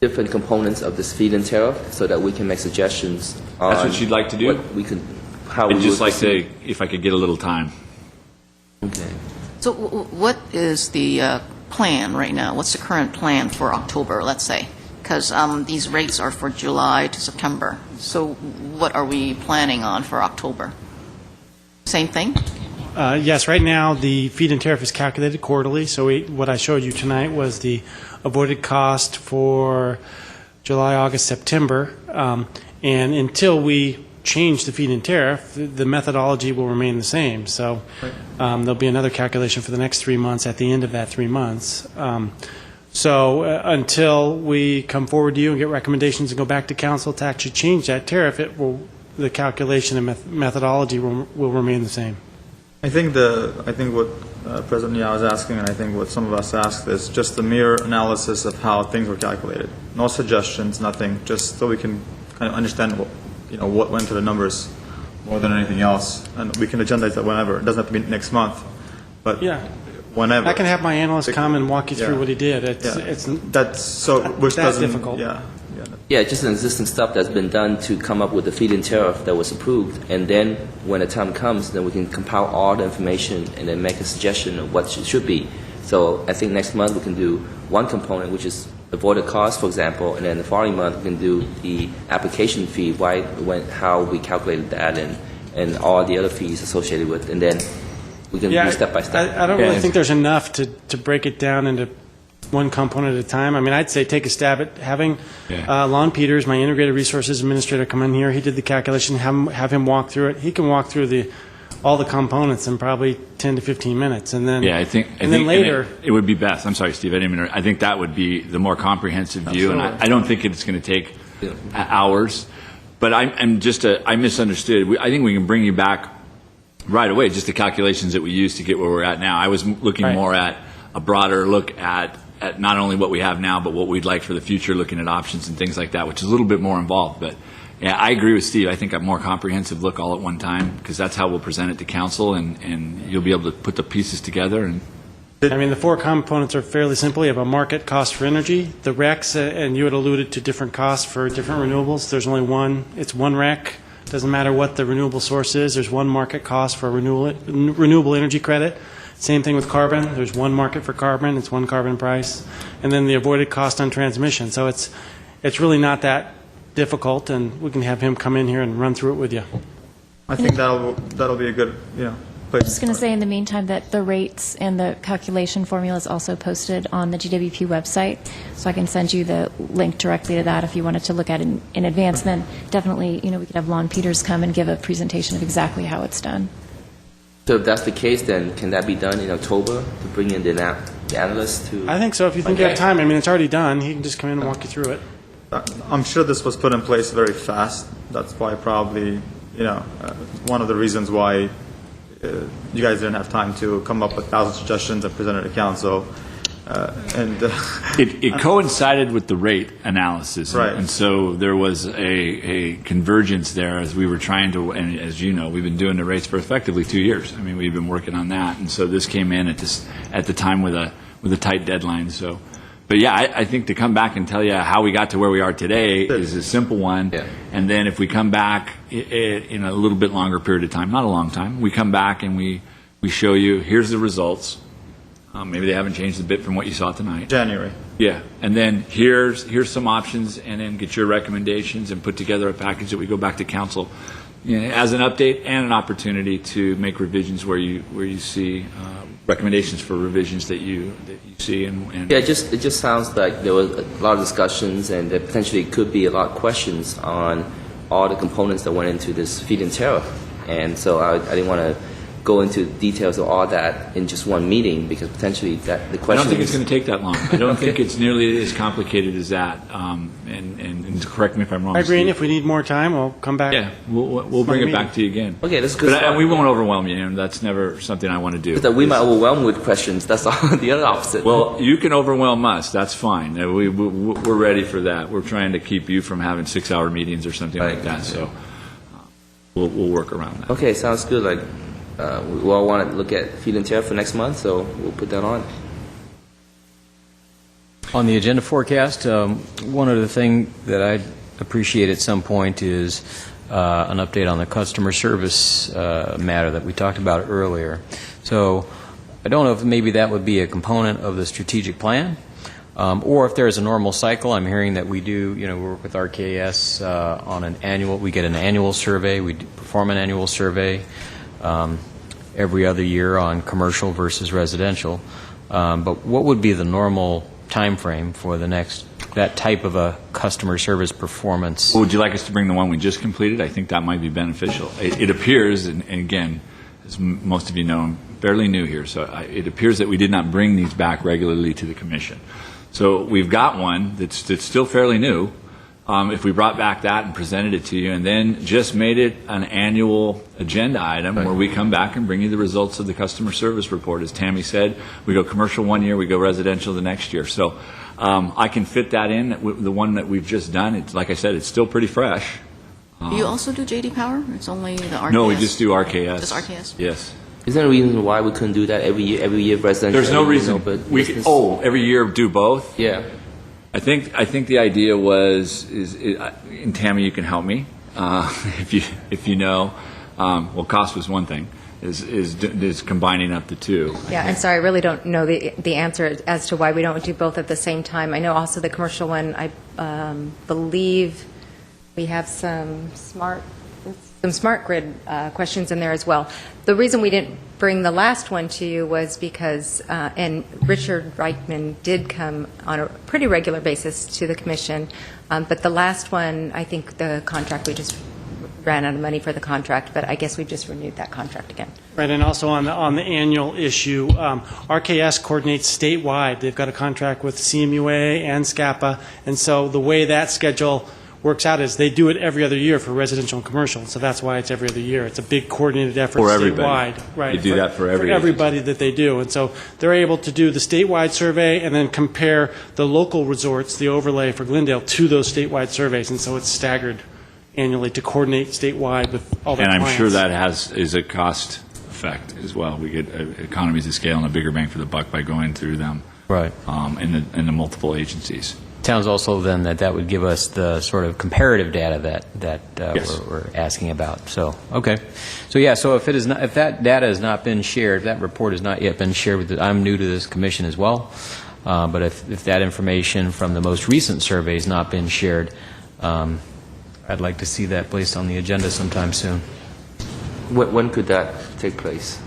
different components of this feed-in tariff so that we can make suggestions on That's what you'd like to do? I'd just like to, if I could get a little time. Okay. So what is the plan right now? What's the current plan for October, let's say? Because these rates are for July to September. So what are we planning on for October? Same thing? Yes, right now the feed-in tariff is calculated quarterly, so what I showed you tonight was the avoided cost for July, August, September, and until we change the feed-in tariff, the methodology will remain the same. So there'll be another calculation for the next 3 months at the end of that 3 months. So until we come forward to you and get recommendations and go back to council to actually change that tariff, the calculation and methodology will remain the same. I think what President Yao is asking, and I think what some of us asked, is just the mere analysis of how things were calculated. No suggestions, nothing, just so we can kind of understand what went to the numbers more than anything else. And we can agendize that whenever. It doesn't have to be next month, but whenever. I can have my analyst come and walk you through what he did. It's that difficult. Yeah, just an existing stuff that's been done to come up with the feed-in tariff that was approved, and then when the time comes, then we can compile all the information and then make a suggestion of what it should be. So I think next month we can do one component, which is avoided cost, for example, and then the following month we can do the application fee, how we calculated that, and all the other fees associated with it, and then we can do step by step. I don't really think there's enough to break it down into one component at a time. I mean, I'd say take a stab at having Lon Peters, my integrated resources administrator, come in here. He did the calculation. Have him walk through it. He can walk through all the components in probably 10 to 15 minutes, and then I think later it would be best. I'm sorry, Steve. I didn't mean to, I think that would be the more comprehensive view, and I don't think it's going to take hours. But I misunderstood. I think we can bring you back right away. Just the calculations that we used to get where we're at now. I was looking more at a broader look at at not only what we have now, but what we'd like for the future, looking at options and things like that, which is a little bit more involved. But yeah, I agree with Steve. I think a more comprehensive look all at one time, because that's how we'll present it to council, and you'll be able to put the pieces together. And I mean, the four components are fairly simple. You have a market cost for energy, the RECs, and you had alluded to different costs for different renewables. There's only one. It's one REC. Doesn't matter what the renewable source is. There's one market cost for a renewable energy credit. Same thing with carbon. There's one market for carbon. It's one carbon price. And then the avoided cost on transmission. So it's really not that difficult, and we can have him come in here and run through it with you. I think that'll be a good, place. I was going to say in the meantime that the rates and the calculation formula is also posted on the GWP website, so I can send you the link directly to that if you wanted to look at it in advance. And then definitely, we could have Lon Peters come and give a presentation of exactly how it's done. So if that's the case, then can that be done in October to bring in the analysts to? I think so. If you think you have time, I mean, it's already done. He can just come in and walk you through it. I'm sure this was put in place very fast. That's why probably, one of the reasons why you guys didn't have time to come up with 1,000 suggestions and present it to council. It coincided with the rate analysis, Right. And so there was a convergence there as we were trying to, and as you know, we've been doing the rates for effectively 2 years. I mean, we've been working on that, and so this came in at the time with a tight deadline. So, but yeah, I think to come back and tell you how we got to where we are today is a simple one. Yeah. And then if we come back in a little bit longer period of time, not a long time, we come back and we show you, here's the results. Maybe they haven't changed a bit from what you saw tonight. January. Yeah, and then here's some options, and then get your recommendations and put together a package that we go back to council as an update and an opportunity to make revisions where you see recommendations for revisions that you see. And Yeah, it just sounds like there was a lot of discussions, and there potentially could be a lot of questions on all the components that went into this feed-in tariff. And so I didn't want to go into details of all that in just one meeting, because potentially the I question don't think is, it's going to take that long. I don't think it's nearly as complicated as that. And correct me if I'm wrong. I agree, and Steve. if we need more time, we'll come back. Yeah, we'll bring it back to you again. Okay, that's good. But we won't overwhelm you, and that's never something I want to do. that we might overwhelm with questions. That's all, the other opposite. Well, you can overwhelm us. That's fine. We're ready for that. We're trying to keep you from having 6-hour meetings or something like that. So we'll work around that. Okay, sounds good. Like we all want to look at feed-in tariff for next month, so we'll put that on. On the agenda forecast, one other thing that I'd appreciate at some point is an update on the customer service matter that we talked about earlier. So I don't know if maybe that would be a component of the strategic plan, or if there's a normal cycle. I'm hearing that we do, we work with RKS on an annual, we get an annual survey, we perform an annual survey every other year on commercial versus residential. But what would be the normal time frame for that type of a customer service performance? Well, would you like us to bring the one we just completed? I think that might be beneficial. It appears, and again, as most of you know, I'm fairly new here, so it appears that we did not bring these back regularly to the commission. So we've got one that's still fairly new. If we brought back that and presented it to you, and then just made it an annual agenda item where we come back and bring you the results of the customer service report. As Tammy said, we go commercial one year, we go residential the next year. So I can fit that in, the one that we've just done. It's, like I said, it's still pretty fresh. Do you also do JD Power? It's only the RKS? No, we just do RKS. Just RKS? Yes. Is there a reason why we couldn't do that every year residential? There's no reason. But We could, every year do both? Yeah. I think the idea was, and Tammy, you can help me if you know. Well, cost was one thing. Is combining up the two. Yeah, and sorry, I really don't know the answer as to why we don't do both at the same time. I know also the commercial one, I believe we have some smart grid questions in there as well. The reason we didn't bring the last one to you was because, and Richard Reichman did come on a pretty regular basis to the commission, but the last one, I think the contract, we just ran out of money for the contract, but I guess we just renewed that contract again. Right, and also on the annual issue, RKS coordinates statewide. They've got a contract with CMUA and SCAPA, and so the way that schedule works out is they do it every other year for residential and commercial, so that's why it's every other year. It's a big coordinated effort For everybody. statewide. Right. They do that for every everybody that they do. And so they're able to do the statewide survey and then compare the local resorts, the overlay for Glendale, to those statewide surveys. And so it's staggered annually to coordinate statewide with all their And clients. I'm sure that is a cost effect as well. We get economies of scale and a bigger bang for the buck by going through them. Right. In the multiple agencies. Sounds also then that would give us the sort of comparative data that Yes. we're asking about. So, okay. So, yeah, so if that data has not been shared, if that report has not yet been shared with I'm new to this commission as well, but if that information from the most recent survey has not been shared, I'd like to see that placed on the agenda sometime soon. When could that take place?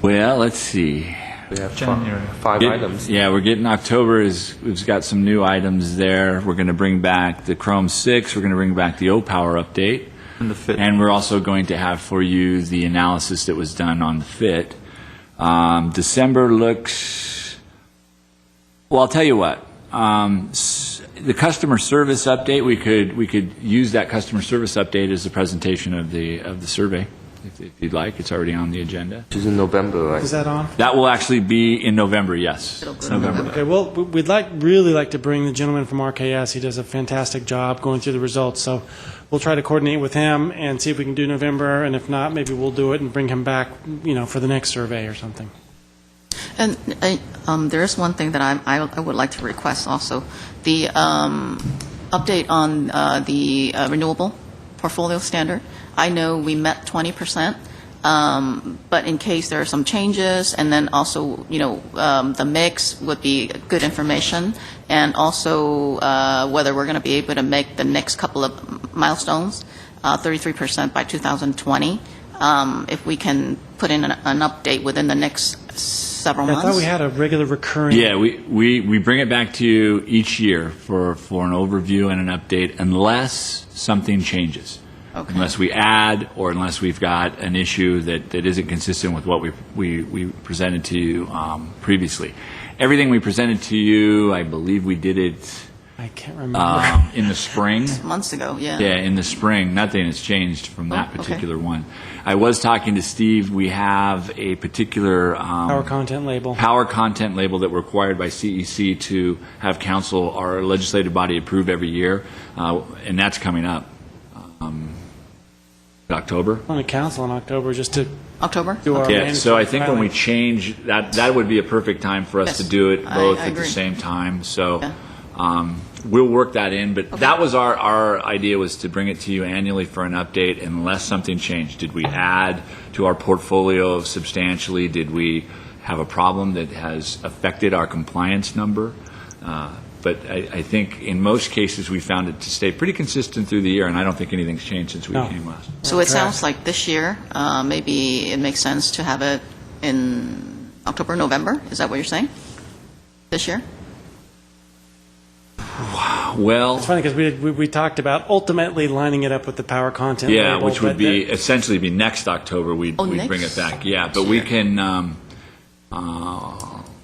Well, let's see. We have January. five items. Yeah, we're getting October. We've got some new items there. We're going to bring back the Chrome 6. We're going to bring back the O-Power update. And the fit. And we're also going to have for you the analysis that was done on the fit. December looks, well, I'll tell you what. The customer service update, we could use that customer service update as a presentation of the survey, if you'd like. It's already on the agenda. Which is in November, right? Is that on? That will actually be in November, yes. It'll go to November. November. Okay, well, we'd really like to bring the gentleman from RKS. He does a fantastic job going through the results, so we'll try to coordinate with him and see if we can do November, and if not, maybe we'll do it and bring him back, for the next survey or something. And there is one thing that I would like to request also. The update on the renewable portfolio standard. I know we met 20%, but in case there are some changes, and then also, the mix would be good information, and also whether we're going to be able to make the next couple of milestones, 33% by 2020. If we can put in an update within the next several months. I thought we had a regular recurring. Yeah, we bring it back to you each year for an overview and an update unless something changes. Okay. Unless we add or unless we've got an issue that isn't consistent with what we presented to you previously. Everything we presented to you, I believe we did it I can't remember. in the spring. Months ago, yeah. Yeah, in the spring. Nothing has changed from that okay. particular one. I was talking to Steve. We have a particular Power content label. power content label that we're required by CEC to have council, our legislative body, approve every year, and that's coming up. October? On the council in October, just to October? do our Yeah, so I think when we mandatory change, that would be a perfect time for us Yes, to do it I both at the agree. same time. So Yeah. we'll work that in, but that was our idea, was to bring it to you annually for an update unless something changed. Did we add to our portfolio substantially? Did we have a problem that has affected our compliance number? But I think in most cases, we found it to stay pretty consistent through the year, and I don't think anything's changed since we No. came last. So it sounds like this year, maybe it makes sense to have it in October, November? Is that what you're saying? This year? Well, It's funny because we talked about ultimately lining it up with the power content yeah, label, which would but be essentially be next October. We'd bring next it back. Yeah, but we year. can.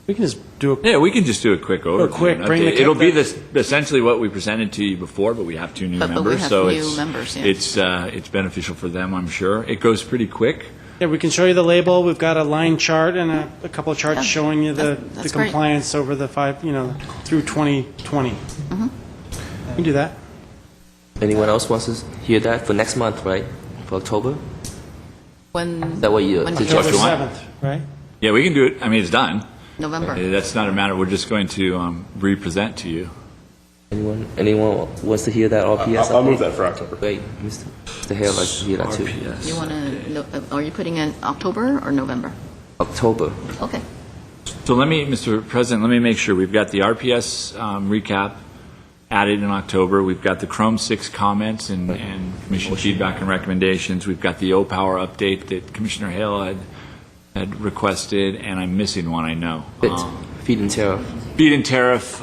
we can just do a Yeah, we can just do a quick overview. quick, and bring update. the- It'll be this essentially what we presented to you before, but we have two new But we members, have so new it's members, yeah. it's beneficial for them, I'm sure. It goes pretty quick. Yeah, we can show you the label. We've got a line chart and a couple of charts Yeah, showing you the that's great. compliance over the through 2020. Mm-hmm. We can do that. Anyone else wants to hear that for next month, right? For October? When? Is that what you When suggest? October October you want? 7th, right? Yeah, we can do it. I mean, it's done. November. That's not a matter. We're just going to re-present to you. Anyone wants to hear that RPS? I'll move update? that for October. Great. Mr. Hale likes to hear that too. RPS. You want to, are you putting in October or November? October. Okay. So Mr. President, let me make sure. We've got the RPS recap added in October. We've got the Chrome 6 comments and commission feedback and recommendations. We've got the O-Power update that Commissioner Hale had requested, and I'm missing one, I know. Feed and tariff. Feed and tariff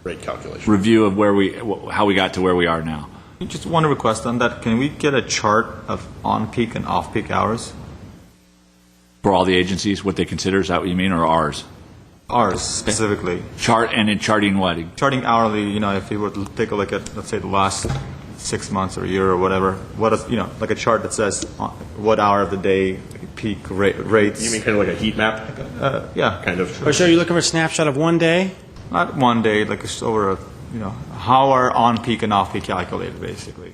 Rate calculation. review of how we got to where we are now. Just one request on that. Can we get a chart of on-peak and off-peak hours? For all the agencies, what they consider, is that what you mean, or ours? ours specifically. Charting what? Charting hourly, if you were to take a look at, let's say, the last 6 months or a year or whatever, what is, like a chart that says what hour of the day peak rates. You mean kind of like a heat map? Yeah. Kind of. Or so you're looking for a snapshot of one day? Not one day, like it's over, how are on-peak and off-peak calculated, basically.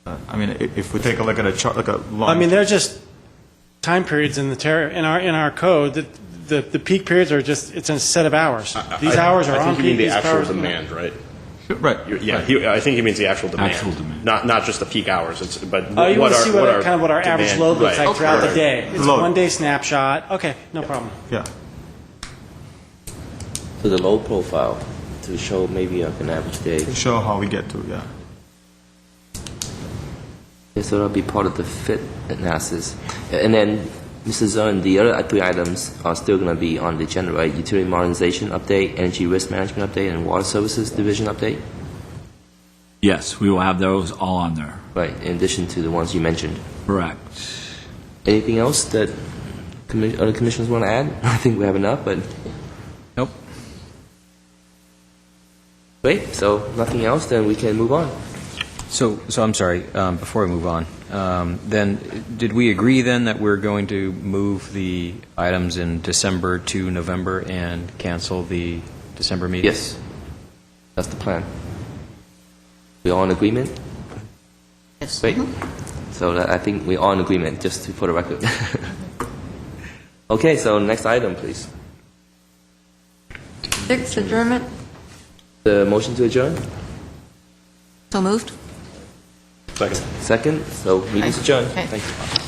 If we take a look at a chart, like a long... They're just time periods in our code that the peak periods are just, it's a set of hours. These hours are on I think you mean peak. the these actual hours- demand, right? Right. I think he means the actual demand. Actual demand. Not just the peak hours. But Oh, you want to see what our demand- average load looks right, like throughout the right. day. It's a Load. one-day snapshot. Okay, no problem. Yeah. So the load profile to show maybe an average day. To show how we get to, yeah. Okay, so that'll be part of the fit analysis. And then, Mr. Zun, the other 3 items are still going to be on the agenda, right? Utility modernization update, energy risk management update, and water services division update? Yes, we will have those all on there. Right, in addition to the ones you mentioned. Correct. Anything else that other commissioners want to add? I think we have enough, but... Nope. Great, so nothing else, then we can move on. So I'm sorry, before we move on, then, did we agree then that we're going to move the items in December to November and cancel the December meeting? Yes, that's the plan. We all in agreement? Yes. Great. So I think we're all in agreement, just for the record. Okay, so next item, please. 6, adjournment. The motion to adjourn? So moved? Second. Second, so meeting's adjourned. Okay. Thank you.